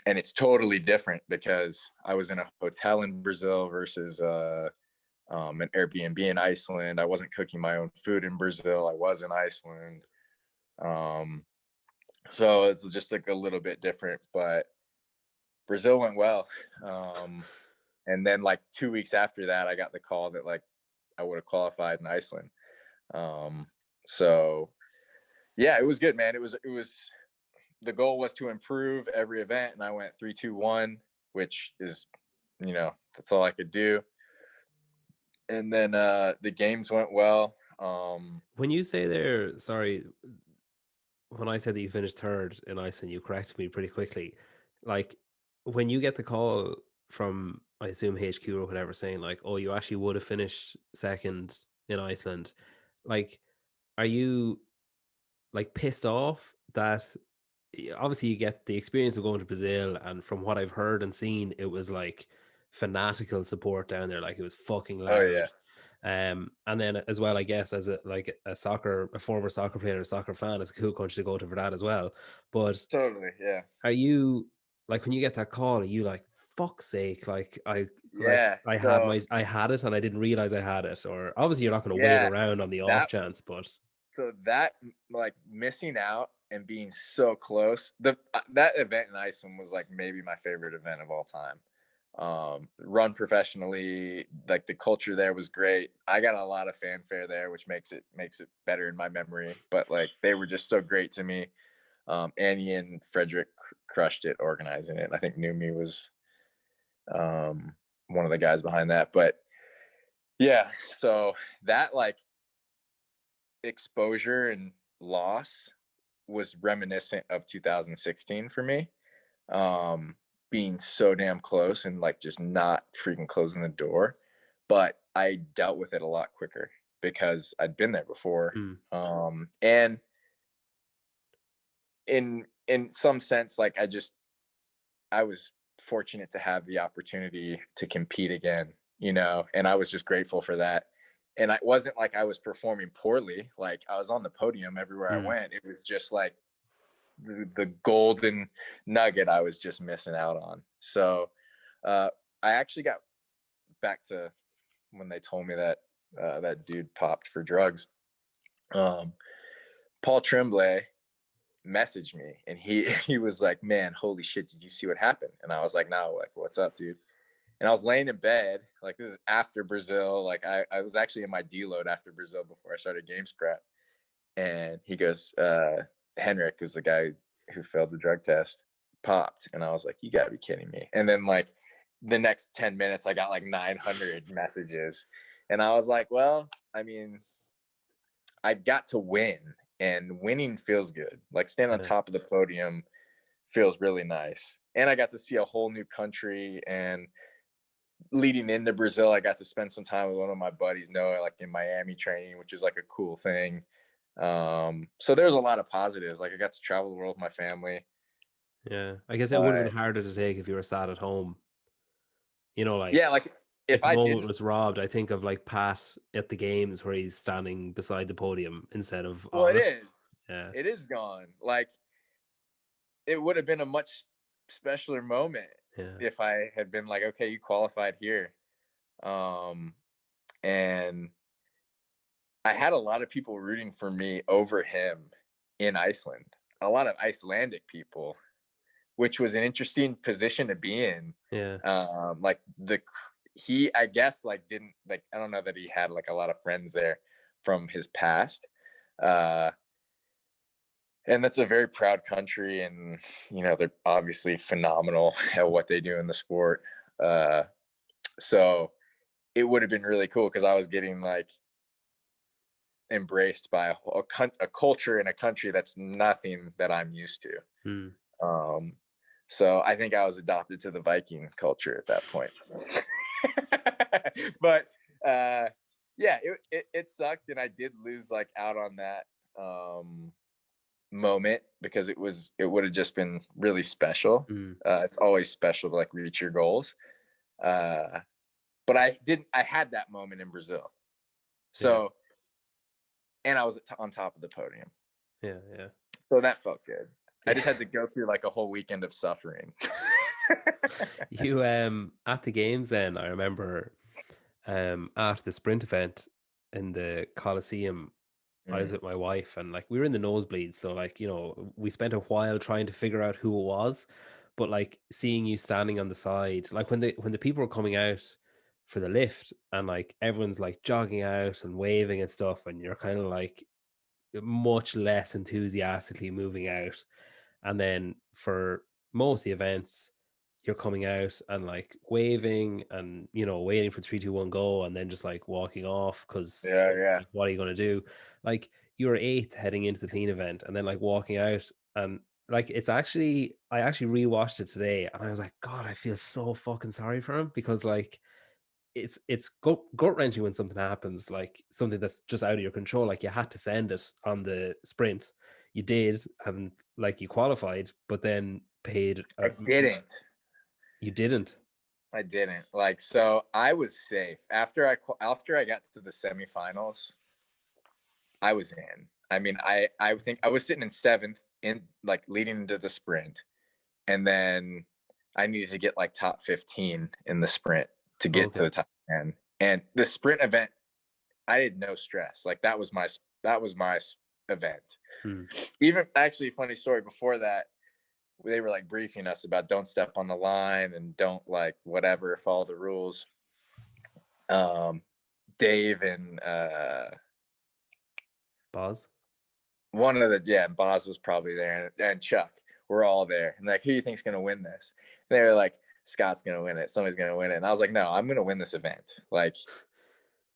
it's totally different because I was in a hotel in Brazil versus an Airbnb in Iceland. I wasn't cooking my own food in Brazil. I was in Iceland. So it's just like a little bit different, but Brazil went well. And then like 2 weeks after that, I got the call that like I would have qualified in Iceland. So yeah, it was good, man. It was the goal was to improve every event, and I went 3-2-1, which is, that's all I could do. And then the games went well. When you say there, sorry, when I said that you finished third in Iceland, you corrected me pretty quickly. Like when you get the call from, I assume HQ or whatever, saying like, "Oh, you actually would have finished second in Iceland," like, are you like pissed off that obviously you get the experience of going to Brazil, and from what I've heard and seen, it was like fanatical support down there, like it was fucking Oh loud. yeah, And then as well, I guess as a former soccer player, a soccer fan, it's a cool country to go to for that as well. But totally. Yeah, are you like when you get that call, are you like fuck's sake, yeah. So I had it and I didn't realize I had it, or obviously you're not going to wait yeah, around on the off that chance, but that like missing out and being so close. The that event in Iceland was like maybe my favorite event of all time. Run professionally, like the culture there was great. I got a lot of fanfare there, which makes it better in my memory. But like they were just so great to me. Annie and Frederick crushed it organizing it. I think Numi was one of the guys behind that. But yeah, so that like exposure and loss was reminiscent of 2016 for me. Being so damn close and like just not freaking closing the door. But I dealt with it a lot quicker because I'd been there before. mm, And in some sense, like I was fortunate to have the opportunity to compete again, you know, and I was just grateful for that. And it wasn't like I was performing poorly. Like I was on the podium everywhere I mm, went. It was just like the golden nugget I was just missing out on. So uh, I actually got back to when they told me that that dude popped for drugs. Um, Paul Tremblay messaged me and he was like, "Man, holy shit, did you see what happened?" And I was like, "No, like what's up, dude?" And I was laying in bed, like this is after Brazil. Like I was actually in my deload after Brazil before I started games prep. And he goes, Henrik was the guy who failed the drug test, popped. And I was like, you gotta be kidding me. And then like the next 10 minutes, I got like 900 messages. And I was like, well, I mean, I got to win and winning feels good. Like standing on yeah, top of the podium feels really nice. And I got to see a whole new country. And leading into Brazil, I got to spend some time with one of my buddies, Noah, like in Miami training, which is like a cool thing. So there's a lot of positives. Like I got to travel the world with my family. yeah. I guess it would have But been harder to take if you were sat at home. You know, yeah, like like if if the I moment didn't, was robbed, I think of like Pat at the games where he's standing beside the podium instead of well, on it it. is. Yeah, It is gone. Like it would have been a much specialer moment yeah, if I had been like, okay, you qualified here. Um, and I had a lot of people rooting for me over him in Iceland. A lot of Icelandic people, which was an interesting position to be in. yeah. Like he, I guess, like didn't like I don't know that he had like a lot of friends there from his past. Uh, and that's a very proud country, and you know they're obviously phenomenal at what they do in the sport. Uh, so it would have been really cool because I was getting like embraced by a culture in a country that's nothing that I'm used to. Hmm. Um, so I think I was adopted to the Viking culture at that point. But yeah, it sucked, and I did lose like out on that moment because it would have just been really special. Hmm. It's always special to like reach your goals. Uh, but I had that moment in Brazil. Yeah, So, and I was on top of the podium. yeah, yeah. So that felt good. I Yeah. just had to go through like a whole weekend of suffering. You at the games then, I remember after the sprint event in the Coliseum, I was Mm. with my wife and like we were in the nosebleeds, so like, you know, we spent a while trying to figure out who it was, but like seeing you standing on the side, like when the people were coming out for the lift and like everyone's like jogging out and waving and stuff, and you're kind of like much less enthusiastically moving out. And then for most of the events, you're coming out and like waving and, you know, waiting for 3, 2, 1 go, and then just like walking off because Yeah. like, what are you going to do? Like you were eighth heading into the clean event and then like walking out, and like it's actually, I actually rewatched it today and I was like, God, I feel so fucking sorry for him because like it's gut wrenching when something happens, like something that's just out of your control. Like you had to send it on the sprint, you did, and like you qualified, but then paid. I didn't. You didn't. I didn't. Like, so I was safe after I got to the semifinals. I was in. I mean, I think I was sitting in seventh in like leading into the sprint, and then I needed to get like top 15 in the sprint to get to Okay. the top 10. And the sprint event, I had no stress. Like that was my event. Hmm. Even actually, funny story. Before that, they were like briefing us about don't step on the line and don't like whatever, follow the rules. Dave and Boz. one of the Boz was probably there, and Chuck were all there. And like, who do you think's gonna win this? And they were like, Scott's gonna win it. Somebody's gonna win it. And I was like, no, I'm gonna win this event. Like,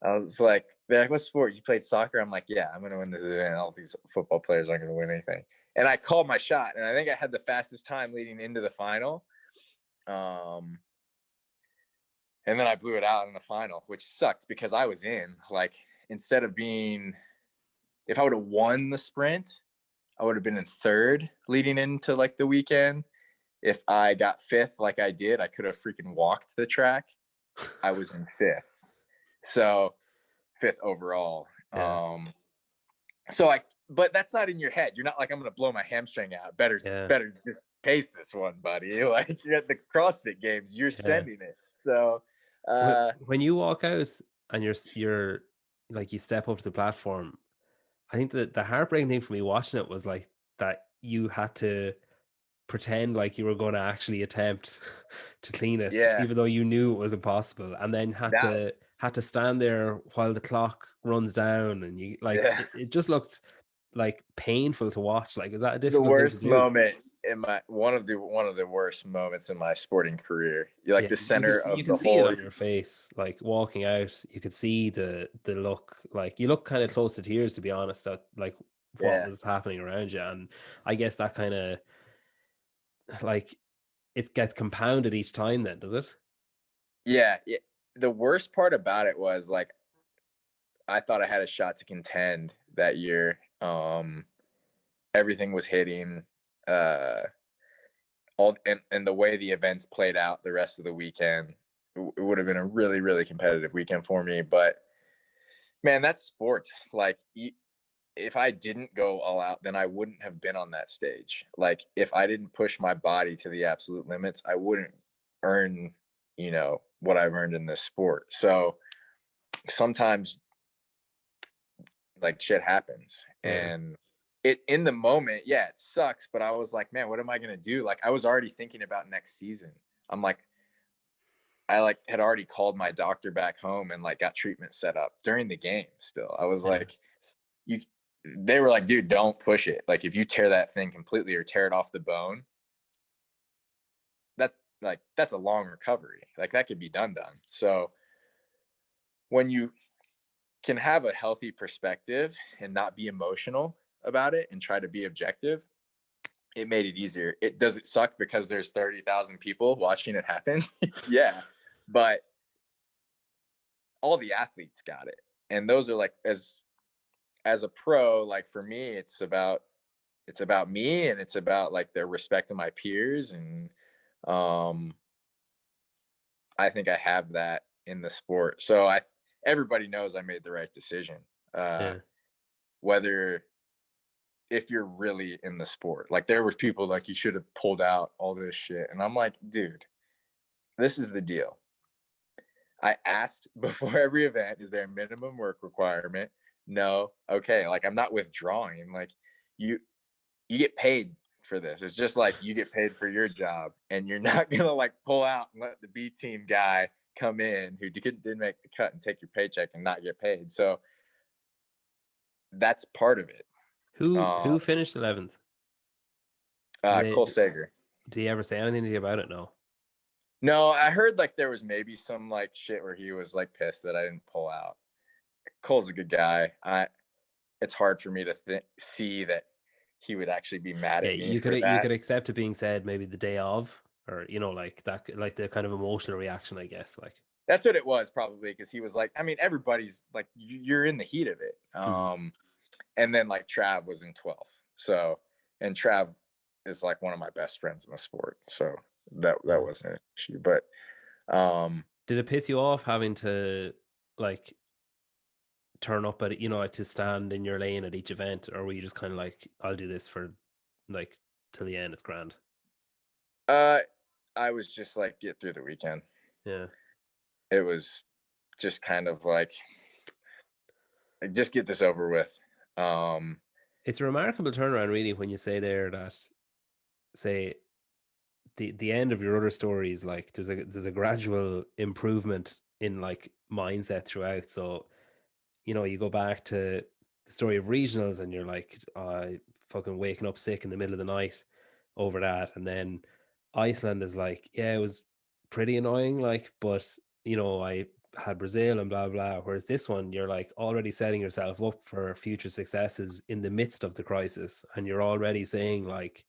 I was like, they're like, what sport? You played soccer? I'm like, yeah, I'm gonna win this event. All these football players aren't gonna win anything. And I called my shot, and I think I had the fastest time leading into the final. And then I blew it out in the final, which sucked because I was in. Like, instead of being, if I would have won the sprint, I would have been in third leading into like the weekend. If I got fifth, like I did, I could have freaking walked the track. I was in fifth. So fifth overall. Yeah. But that's not in your head. You're not like, I'm going to blow my hamstring out. Better just pace this one, buddy. Like you're at the CrossFit Games, you're sending it. So when you walk out and you're like, you step up to the platform, I think that the heartbreaking thing for me watching it was like that you had to pretend like you were going to actually attempt to clean it, yeah, even though you knew it was impossible, and then that had to stand there while the clock runs down, and you like yeah. it just looked like painful to watch. Like, is that a The difficult thing to worst do? moment in my one of the worst moments in my sporting career. You're like Yeah, the center you of can the see it whole. on your face, like walking out. You could see the look, like you look kind of close to tears, to be honest, at like what Yeah, was happening around you. And I guess that kind of like it gets compounded each time. Then does it? yeah. The worst part about it was like I thought I had a shot to contend that year. Everything was hitting. All and the way the events played out the rest of the weekend, it would have been a really really competitive weekend for me. But man, that's sports. Like if I didn't go all out, then I wouldn't have been on that stage. Like if I didn't push my body to the absolute limits, I wouldn't earn, what I've earned in this sport. So sometimes like shit happens, Yeah. and it in the moment, yeah, it sucks, but I was like, man, what am I going to do? Like I was already thinking about next season. I'm like, I like had already called my doctor back home and like got treatment set up during the game. Still, I was Yeah. like, you they were like, dude, don't push it. Like if you tear that thing completely or tear it off the bone, that's a long recovery. Like that could be done. So when you can have a healthy perspective and not be emotional about it and try to be objective, it made it easier. It suck because there's 30,000 people watching it happen. Yeah. But all the athletes got it. And those are like as a pro, like for me, it's about me, and it's about like the respect of my peers. And um I think I have that in the sport. So everybody knows I made the right decision. Uh Yeah. whether if you're really in the sport. Like there were people like you should have pulled out all this shit. And I'm like, dude, this is the deal. I asked before every event, is there a minimum work requirement? No. Okay. Like I'm not withdrawing. Like you you get paid for this. It's just like you get paid for your job, and you're not gonna like pull out and let the B team guy come in who didn't make the cut and take your paycheck and not get paid. So that's part of it. Who finished 11th? Did Cole they Sager. did he ever say anything to you about it? No. No, I heard like there was maybe some like shit where he was like pissed that I didn't pull out. Cole's a good guy. It's hard for me to see that he would actually be mad Yeah, at me you for could that. accept it being said maybe the day of, or like that, like the kind of emotional reaction, I guess. Like, That's what it was probably, because he was like, I mean, everybody's like, you're in the heat of it. And then like Trav was in 12th. So, and Trav is like one of my best friends in the sport. So that wasn't an issue. But did it piss you off having to like turn up at like to stand in your lane at each event, or were you just kind of like, I'll do this for like till the end, it's grand? I was just like, get through the weekend. Yeah. It was just kind of like just get this over with. It's a remarkable turnaround, really, when you say there that, say, the end of your other stories, like there's a gradual improvement in like mindset throughout. So you go back to the story of regionals, and you're like, fucking waking up sick in the middle of the night over that, and then Iceland is like, yeah, it was pretty annoying, like, but I had Brazil and blah blah. Whereas this one, you're like already setting yourself up for future successes in the midst of the crisis, and you're already saying like,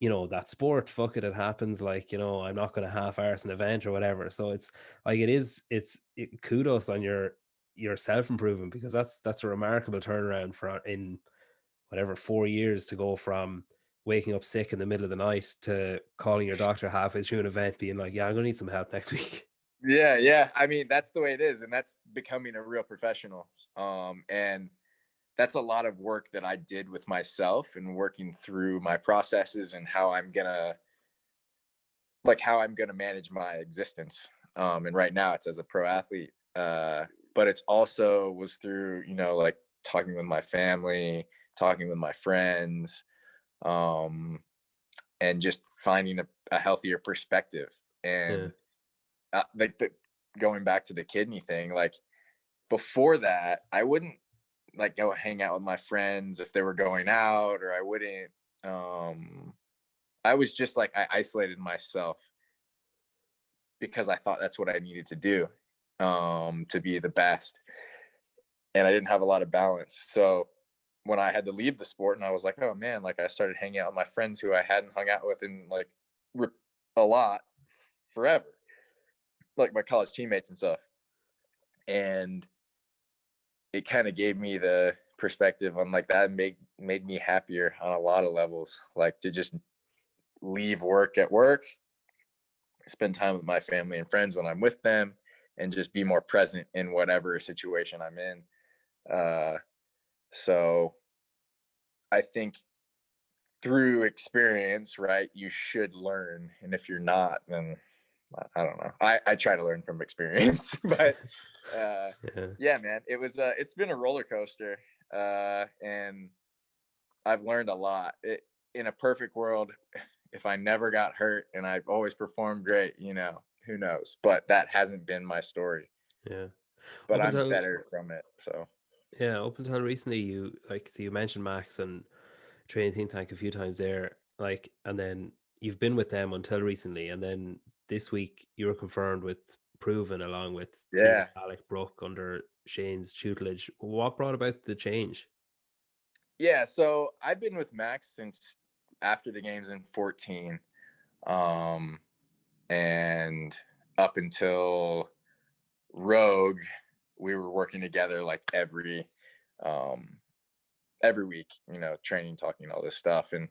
that sport, fuck it, it happens. Like, I'm not going to half arse an event or whatever. So it's like, kudos on your self improvement, because that's a remarkable turnaround for in whatever 4 years, to go from waking up sick in the middle of the night to calling your doctor halfway through an event being like, yeah, I'm gonna need some help next week. Yeah. I mean, that's the way it is, and that's becoming a real professional. And that's a lot of work that I did with myself and working through my processes and how I'm gonna manage my existence. And right now it's as a pro athlete. But it's also was through, like talking with my family, talking with my friends, and just finding a healthier perspective. Yeah. And going back to the kidney thing, like before that, I wouldn't like go hang out with my friends if they were going out, or I wouldn't. I was just like, I isolated myself because I thought that's what I needed to do to be the best, and I didn't have a lot of balance. So when I had to leave the sport, and I was like, oh man, like I started hanging out with my friends who I hadn't hung out with in like a lot forever, like my college teammates and stuff. And it kind of gave me the perspective on like that made me happier on a lot of levels, like to just leave work at work, spend time with my family and friends when I'm with them, and just be more present in whatever situation I'm in. So I think through experience, right, you should learn. And if you're not, then I don't know. I try to learn from experience, but yeah, man, it's been a roller coaster, and I've learned a lot. In a perfect world, if I never got hurt and I've always performed great, who knows? But that hasn't been my story. Yeah. But Up I'm until better from it. So up until recently, you mentioned Max and Training Think Tank a few times there, like, and then you've been with them until recently, and then this week you were confirmed with Proven along with teammate yeah, Alec Brook under Shane's tutelage. What brought about the change? yeah. So I've been with Max since after the games in 14, and up until Rogue, we were working together like um, every week, training, talking, all this stuff, and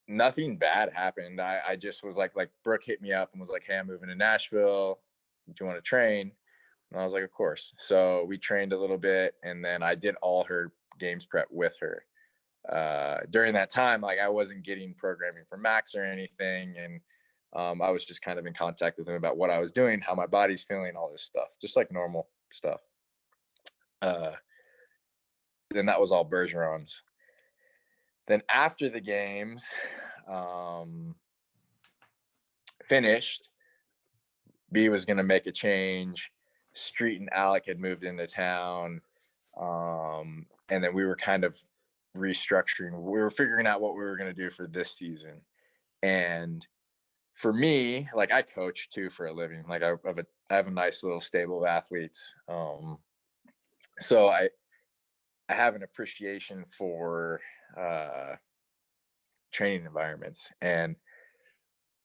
nothing bad happened. I just was like Brooke hit me up and was like, hey, I'm moving to Nashville. Do you want to train? And I was like, of course. So we trained a little bit, and then I did all her games prep with her. During that time, like I wasn't getting programming from Max or anything, and I was just kind of in contact with him about what I was doing, how my body's feeling, all this stuff, just like normal stuff. Then that was all Bergeron's. Then after the games finished, B was going to make a change. Street and Alec had moved into town. And then we were kind of restructuring. We were figuring out what we were going to do for this season. And for me, like I coach too for a living. Like I have a nice little stable of athletes. So I have an appreciation for uh, training environments. And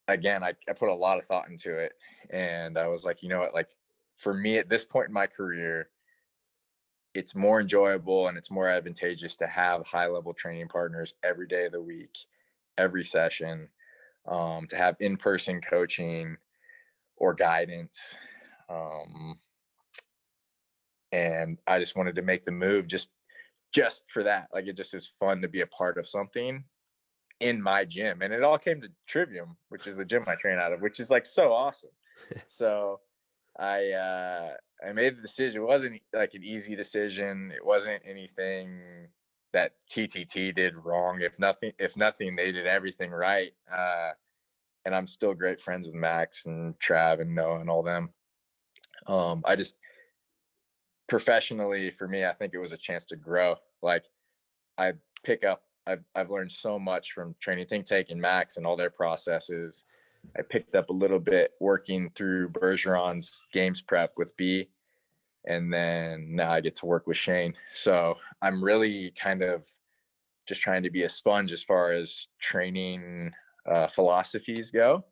again, I put a lot of thought into it. And I was like, you know what, like for me at this point in my career, it's more enjoyable and it's more advantageous to have high level training partners every day of the week, every session, to have in-person coaching or guidance. Um, and I just wanted to make the move just for that. Like it just is fun to be a part of something in my gym. And it all came to Trivium, which is the gym I train out of, which is like so awesome. So I made the decision. It wasn't like an easy decision. It wasn't anything that TTT did wrong. If nothing, they did everything right. And I'm still great friends with Max and Trav and Noah and all them. I just professionally, for me, I think it was a chance to grow. Like I I've learned so much from training Think Tank and Max and all their processes. I picked up a little bit working through Bergeron's games prep with B, and then now I get to work with Shane. So I'm really kind of just trying to be a sponge as far as training philosophies go.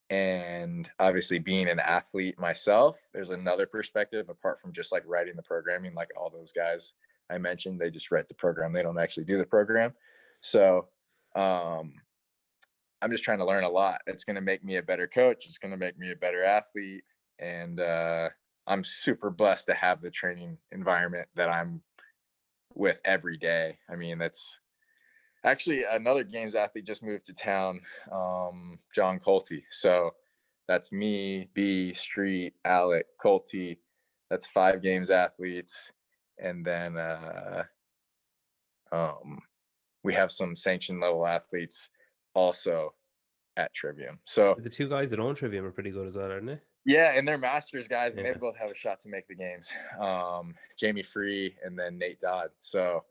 And obviously being an athlete myself, there's another perspective apart from just like writing the programming. Like all those guys I mentioned, they just write the program, they don't actually do the program. So I'm just trying to learn a lot. It's going to make me a better coach, it's going to make me a better athlete. And I'm super blessed to have the training environment that I'm with every day. I mean, that's actually another games athlete just moved to town, John Colty. So that's me, B, Street, Alec, Colty. That's 5 games athletes. And then we have some sanction level athletes also at Trivium. So The two guys that own Trivium are pretty good as well, aren't they? yeah, and they're masters guys, and Yeah. they both have a shot to make the games. Jamie Free and then Nate Dodd. So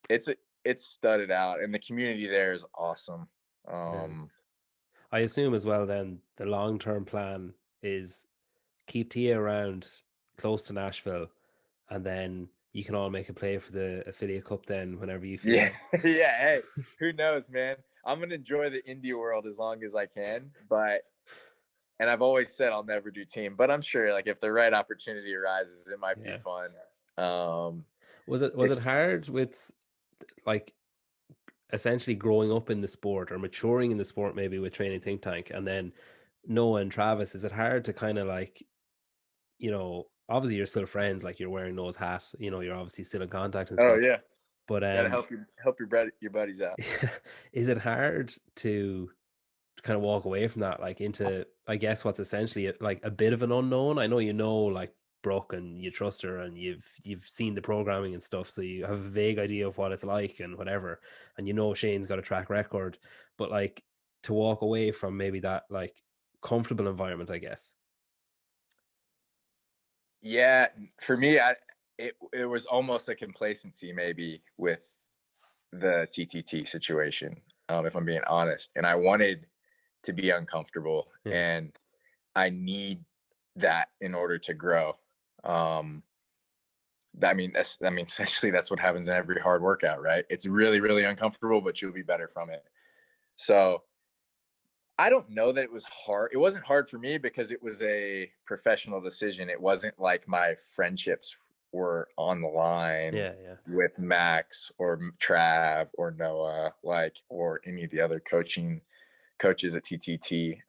it's studded out, and the community there is awesome. Yeah. I assume as well then the long-term plan is keep Tia around close to Nashville, and then you can all make a play for the affiliate cup then whenever you feel Yeah, like. yeah. Hey, who knows, man? I'm gonna enjoy the indie world as long as I can, but and I've always said I'll never do team, but I'm sure like if the right opportunity arises, it might be Yeah. fun. Um, Was it hard with like essentially growing up in the sport or maturing in the sport maybe with training think tank and then Noah and Travis, is it hard to kind of like, obviously you're still friends, like you're wearing Noah's hat, you're obviously still in contact and oh stuff, yeah, but gotta help your buddies out. is it hard to kind of walk away from that, like into, I guess, what's essentially like a bit of an unknown? I know like Brooke and you trust her and you've seen the programming and stuff, so you have a vague idea of what it's like and whatever, and Shane's got a track record, but like to walk away from maybe that like comfortable environment, I guess. Yeah, for me, it was almost a complacency maybe with the TTT situation, if I'm being honest, and I wanted to be uncomfortable, Yeah. and I need that in order to grow. Um, essentially that's what happens in every hard workout, right? It's really, really uncomfortable, but you'll be better from it. So I don't know that it was hard. It wasn't hard for me because it was a professional decision. It wasn't like my friendships were on the line Yeah, yeah. with Max or Trav or Noah, or any of the other coaches at TTT.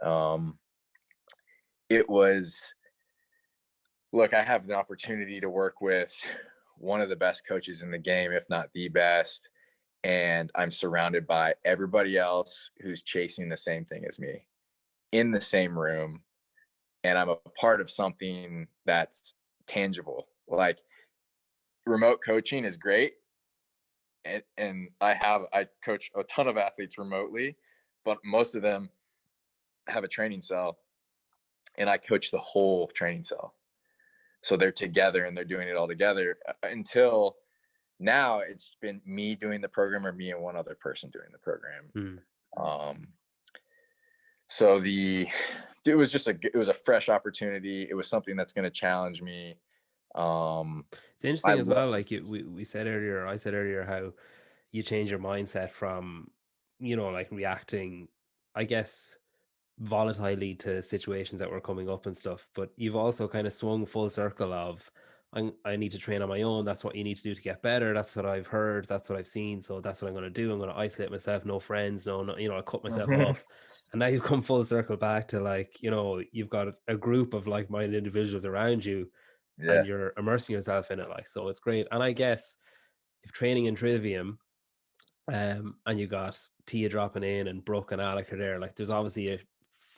It was, look, I have the opportunity to work with one of the best coaches in the game, if not the best. And I'm surrounded by everybody else who's chasing the same thing as me in the same room. And I'm a part of something that's tangible. Like remote coaching is great. And I coach a ton of athletes remotely, but most of them have a training cell and I coach the whole training cell. So they're together and they're doing it all together until now it's been me doing the program or me and one other person doing the program. Hmm. So So it was a fresh opportunity. It was something that's going to challenge me. It's I interesting as love, well. Like we said earlier, I said earlier how you change your mindset from, like reacting, I guess, volatilely to situations that were coming up and stuff. But you've also kind of swung full circle of, I need to train on my own. That's what you need to do to get better. That's what I've heard. That's what I've seen. So that's what I'm going to do. I'm going to isolate myself. No friends. No, I cut myself Mhm. off. And now you've come full circle back to, like, you've got a group of like-minded individuals around you, Yeah. and you're immersing yourself in it. Like, so it's great. And I guess if training in Trivium, and you got Tia dropping in and Brooke and Alec are there, like there's obviously a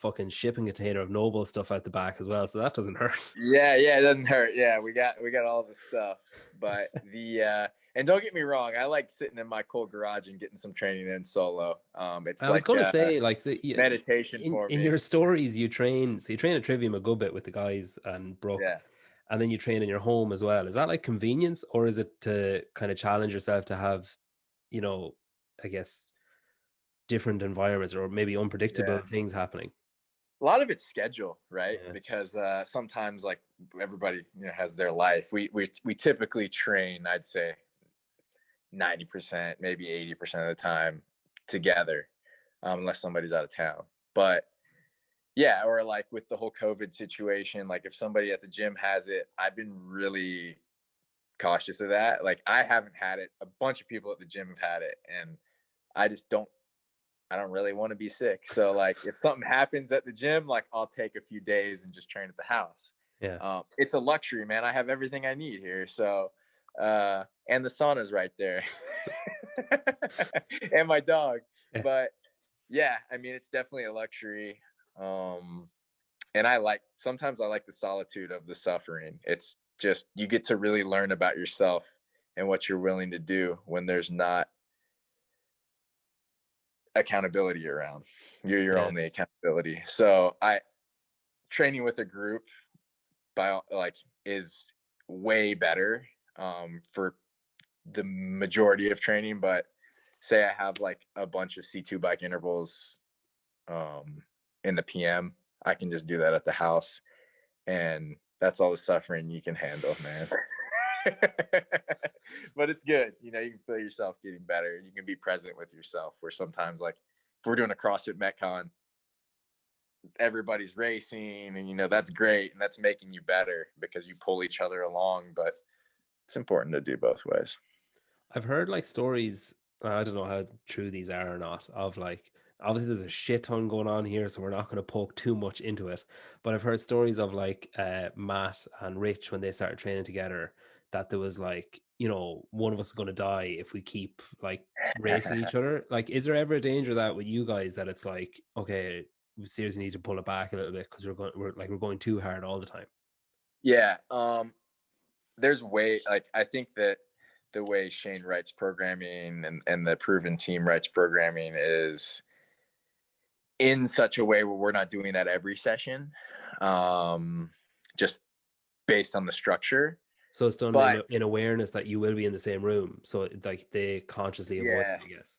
fucking shipping container of Noble stuff out the back as well, so that doesn't hurt. Yeah, yeah, it doesn't hurt. Yeah, we got all the stuff. But and don't get me wrong, I like sitting in my cold garage and getting some training in solo. It's I was like gonna say, like, so meditation for in me. your stories, you train at Trivium a good bit with the guys and Brooke, Yeah. and then you train in your home as well. Is that like convenience, or is it to kind of challenge yourself to have, you know, I guess, different environments or maybe unpredictable Yeah. things happening? A lot of it's schedule, right? Yeah. Because sometimes like everybody, has their life. We typically train, I'd say 90%, maybe 80% of the time together, unless somebody's out of town. But yeah, or like with the whole COVID situation, like if somebody at the gym has it, I've been really cautious of that. Like I haven't had it. A bunch of people at the gym have had it, and I just don't. I don't really want to be sick. So like if something happens at the gym, like I'll take a few days and just train at the house. Yeah. It's a luxury, man. I have everything I need here. So and the sauna's right there. And my dog. Yeah. But yeah, I mean it's definitely a luxury. And sometimes I like the solitude of the suffering. It's just you get to really learn about yourself and what you're willing to do when there's not accountability around. You're your Yeah. only accountability. So I training with a group like is way better for the majority of training. But say I have like a bunch of C2 bike intervals um, in the PM, I can just do that at the house, and that's all the suffering you can handle, man. But it's good. You can feel yourself getting better. You can be present with yourself. Where sometimes, like, if we're doing a CrossFit Metcon, everybody's racing, and that's great, and that's making you better because you pull each other along. But it's important to do both ways. I've heard like stories, I don't know how true these are or not, of like, obviously there's a shit ton going on here, so we're not going to poke too much into it. But I've heard stories of like Matt and Rich when they started training together, that there was like, one of us is going to die if we keep like racing each other. Like, is there ever a danger that with you guys that it's like, okay, we seriously need to pull it back a little bit because we're going too hard all the time? Yeah. There's like I think that the way Shane writes programming and the proven team writes programming is in such a way where we're not doing that every session, just based on the structure. So it's done But in awareness that you will be in the same room. So like they consciously avoid yeah, it, I guess.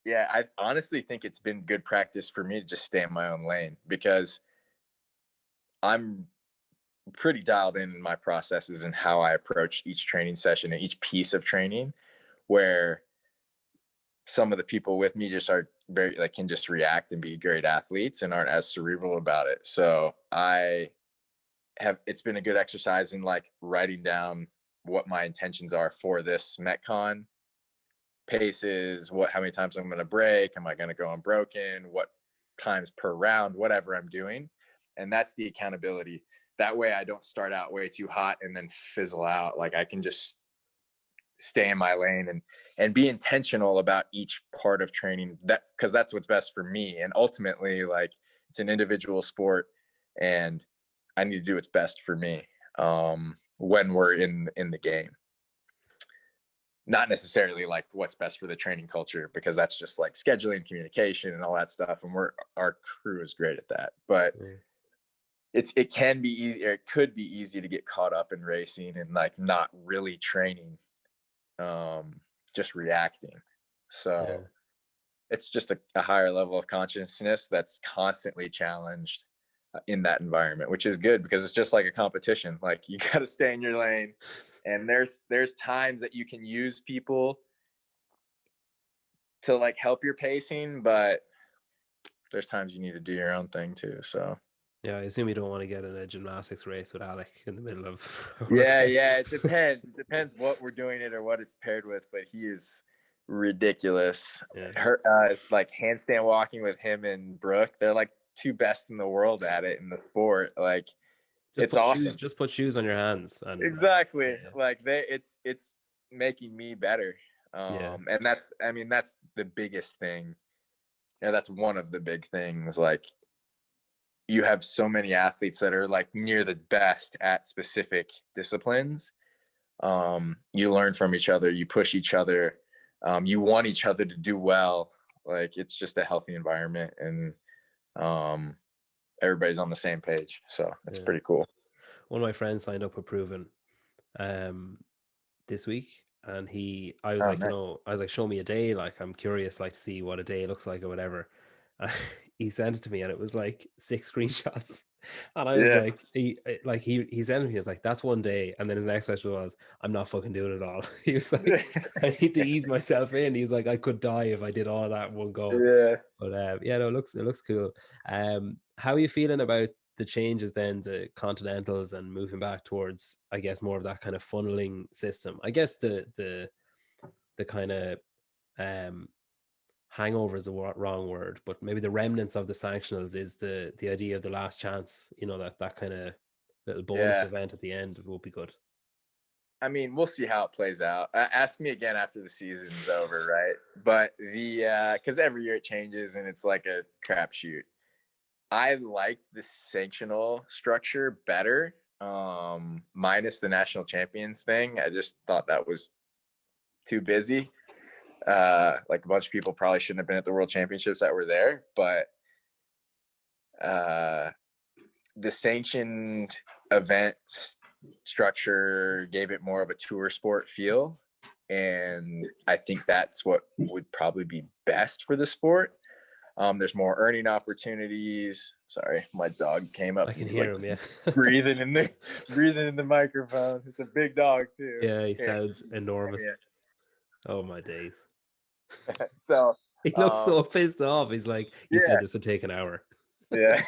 yeah, I honestly think it's been good practice for me to just stay in my own lane because I'm pretty dialed in my processes and how I approach each training session and each piece of training, where some of the people with me just are very like can just react and be great athletes and aren't as cerebral about it. So it's been a good exercise in like writing down what my intentions are for this Metcon paces, how many times I'm going to break, am I going to go unbroken, what times per round, whatever I'm doing. And that's the accountability. That way I don't start out way too hot and then fizzle out. Like I can just stay in my lane and be intentional about each part of training, that because that's what's best for me. And ultimately, like, it's an individual sport, and I need to do what's best for me when we're in the game, not necessarily like what's best for the training culture, because that's just like scheduling, communication, and all that stuff, and our crew is great at that. But Yeah. it can be easy, or it could be easy to get caught up in racing and like not really training, just reacting. So Yeah. it's just a higher level of consciousness that's constantly challenged in that environment, which is good because it's just like a competition. Like you got to stay in your lane, and there's times that you can use people to like help your pacing, but there's times you need to do your own thing too. So Yeah, I assume you don't want to get in a gymnastics race with Alec in the middle of a yeah, workout. yeah, it depends. It depends what we're doing it or what it's paired with, but he is ridiculous. Yeah. It's like handstand walking with him and Brooke. They're like two best in the world at it in the sport. Like it's awesome. Just put shoes on your hands and Exactly. yeah. Like it's making me better. Yeah. And that's, I mean, that's the biggest thing. Yeah, that's one of the big things. Like you have so many athletes that are like near the best at specific disciplines. You learn from each other, you push each other, you want each other to do well. Like it's just a healthy environment, and everybody's on the same page, so it's Yeah. pretty cool. One of my friends signed up with Proven um this week, and I was Oh, like, nice. I was like, show me a day, like I'm curious, like to see what a day looks like or whatever. He sent it to me, and it was like 6 screenshots, and I was Yeah. like, he sent it to me. I was like, that's one day, and then his next question was, I'm not fucking doing it all. He was like, I need to ease myself in. He's like, I could die if I did all of that in one go. Yeah. But yeah, no, it looks cool. How are you feeling about the changes then to continentals and moving back towards, I guess, more of that kind of funneling system? I guess the kind of um hangover is a wrong word, but maybe the remnants of the sanctionals is the idea of the last chance. That kind of little bonus Yeah. event at the end will be good. I mean, we'll see how it plays out. Ask me again after the season's over, right? But because every year it changes and it's like a crapshoot. I liked the sanctional structure better, minus the national champions thing. I just thought that was too busy. Like a bunch of people probably shouldn't have been at the world championships that were there, but the sanctioned event structure gave it more of a tour sport feel. And I think that's what would probably be best for the sport. There's more earning opportunities. Sorry, my dog came up I and can he's hear like him, yeah. breathing in the microphone. It's a big dog too. Yeah, he Here, sounds enormous. yeah. Oh my days. So, He looks so pissed off. He's like, you yeah, said this would take an hour. yeah.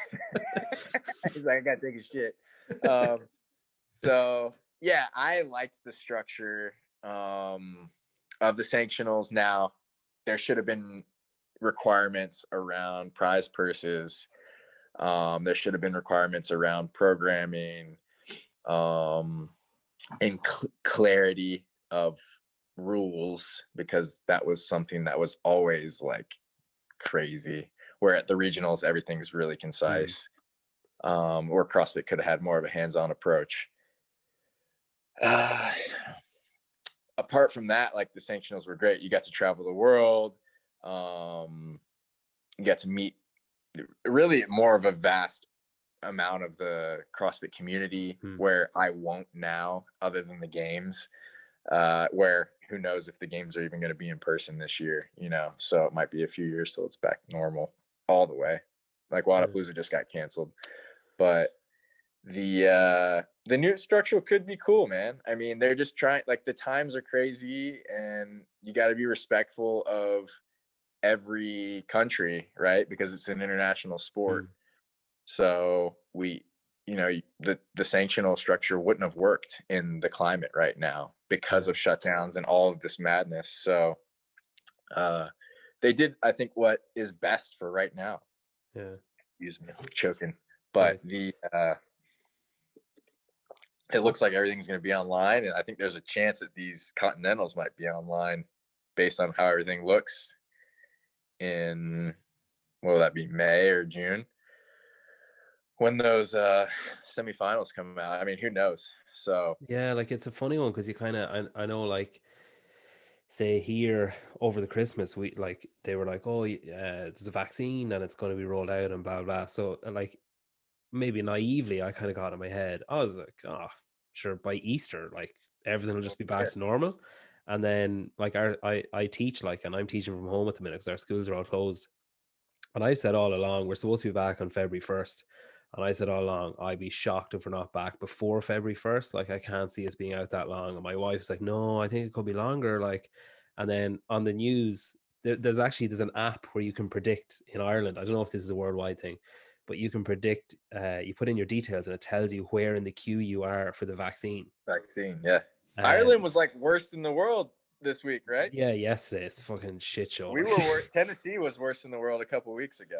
He's like, I gotta take a shit. So yeah, I liked the structure of the sanctionals. Now, there should have been requirements around prize purses. There should have been requirements around programming, and clarity of rules, because that was something that was always like crazy. Where at the regionals, everything's really concise. Or CrossFit could have had more of a hands-on approach. Apart from that, like the sanctionals were great. You got to travel the world. You got to meet really more of a vast amount of the CrossFit community, where I won't now, other than the games, where who knows if the games are even going to be in person this year, so it might be a few years till it's back normal all the way. Like Wadapalooza just got canceled, but the new structure could be cool, man. I mean, they're just trying, like the times are crazy, and you got to be respectful of every country, right? Because it's an international sport. So the sanctional structure wouldn't have worked in the climate right now because of shutdowns and all of this madness. So they did, I think, what is best for right now. Yeah. Excuse me, I'm choking. But it looks like everything's going to be online, and I think there's a chance that these continentals might be online based on how everything looks in, what will that be, May or June, when those semifinals come out. I mean, who knows? So yeah, like it's a funny one because you kind of, I know, like say here over the Christmas, we like they were like, oh, there's a vaccine and it's going to be rolled out and blah blah. So like maybe naively, I kind of got in my head. I was like, oh, sure, by Easter, like everything will just be back to normal. And then like I teach, like, and I'm teaching from home at the minute because our schools are all closed. And I said all along, we're supposed to be back on February 1st. And I said all along, I'd be shocked if we're not back before February 1st. Like, I can't see us being out that long. And my wife's like, no, I think it could be longer. Like, and then on the news, there's an app where you can predict in Ireland. I don't know if this is a worldwide thing, but you can predict, you put in your details and it tells you where in the queue you are for the vaccine. Yeah. Um, Ireland was like worst in the world this week, right? yeah, yesterday. It's a fucking shit show. We were Tennessee was worse in the world a couple weeks ago.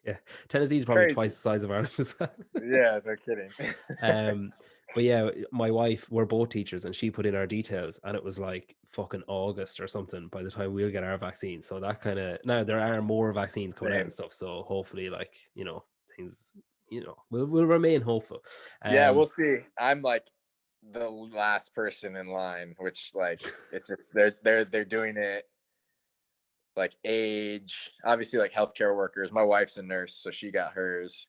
Yeah, Tennessee's probably Crazy. twice the size of Ireland as well. Yeah, no kidding. But yeah, my wife, we're both teachers, and she put in our details, and it was like fucking August or something by the time we'll get our vaccine. So that kind of, now there are more vaccines coming out and stuff. So hopefully, like, you know, things, you know, we'll remain hopeful. Yeah, we'll see. I'm like the last person in line, which like it's they're doing it like age, obviously like healthcare workers. My wife's a nurse, so she got hers.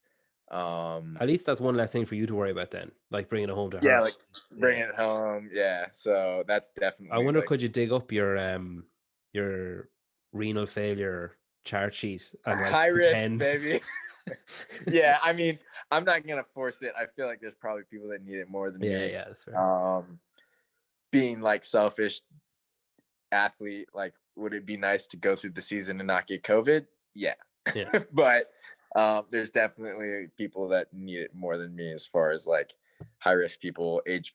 At least that's one less thing for you to worry about then, like bringing it home to her. Yeah, like bringing it home. Yeah, so that's definitely. I wonder, like, could you dig up your renal failure chart sheet and like high pretend... risk, baby? Yeah, I mean, I'm not gonna force it. I feel like there's probably people that need it more than me. Yeah, that's fair. Being like selfish athlete, like, would it be nice to go through the season and not get COVID? Yeah. But there's definitely people that need it more than me, as far as like high risk people, age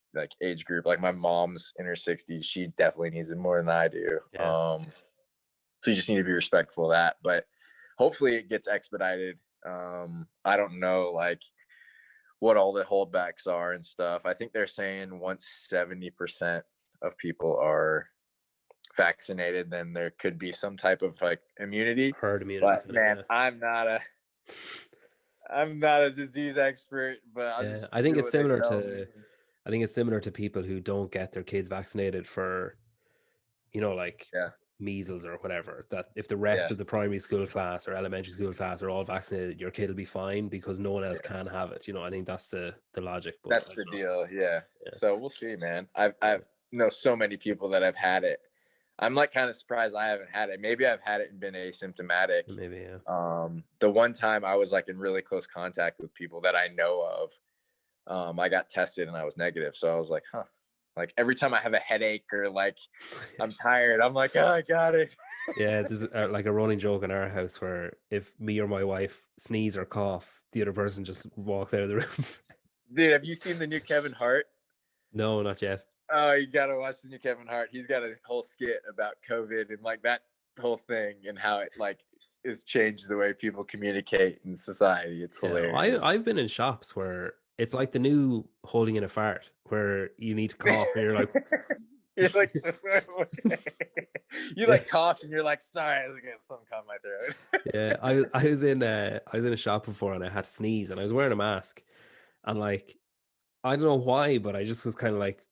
group. Like my mom's in her 60s, she definitely needs it more than I do. So you just need to be respectful of that, but hopefully it gets expedited. I don't know like what all the holdbacks are and stuff. I think they're saying once 70% of people are vaccinated, then there could be some type of like immunity. Herd immunity. But man, I'm not a disease expert, but I think it's similar to people who don't get their kids vaccinated for, you know, like measles or whatever. That if the rest of the primary school class or elementary school class are all vaccinated, your kid will be fine because no one else can have it. You know, I think that's the logic. But that's the deal. Yeah. So we'll see, man. I've know so many people that have had it. I'm like kind of surprised I haven't had it. Maybe I've had it and been asymptomatic. Maybe, yeah. The one time I was like in really close contact with people that I know of, I got tested and I was negative. So I was like, huh. Like every time I have a headache or like I'm tired, I'm like, oh, I got it. Yeah, this is like a running joke in our house where if me or my wife sneeze or cough, the other person just walks out of the room. Dude, have you seen the new Kevin Hart? No, not yet. Oh, you gotta watch the new Kevin Hart. He's got a whole skit about COVID and like that whole thing and how it like has changed the way people communicate in society. It's hilarious. I've been in shops where it's like the new holding in a fart, where you need to cough and you're like, you like cough and you're like, sorry, I was getting something caught in my throat. Yeah, I was in a shop before and I had to sneeze and I was wearing a mask, and like I don't know why, but I just was kind of like,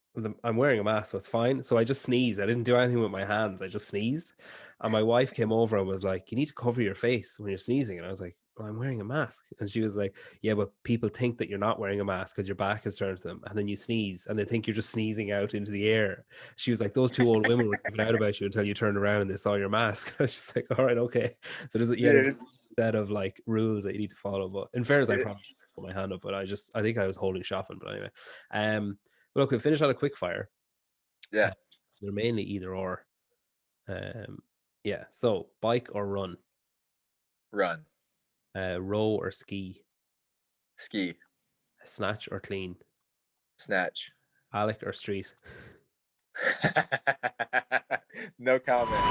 I'm wearing a mask, so it's fine. So I just sneezed. I didn't do anything with my hands. I just sneezed. And my wife came over and was like, you need to cover your face when you're sneezing. And I was like, well, I'm wearing a mask. And she was like, yeah, but people think that you're not wearing a mask because your back is turned to them. And then you sneeze and they think you're just sneezing out into the air. She was like, those two old women were giving out about you until you turned around and they saw your mask. I was just like, all right, okay. So there's a set of like rules that you need to follow. But in fairness, I probably should put my hand up, but I think I was holding shopping. But anyway, well, okay, finish on a quick fire. Yeah. They're mainly either or. Yeah. So bike or run? Run. Row or ski? Ski. Snatch or clean? Snatch. Alec or street? No comment.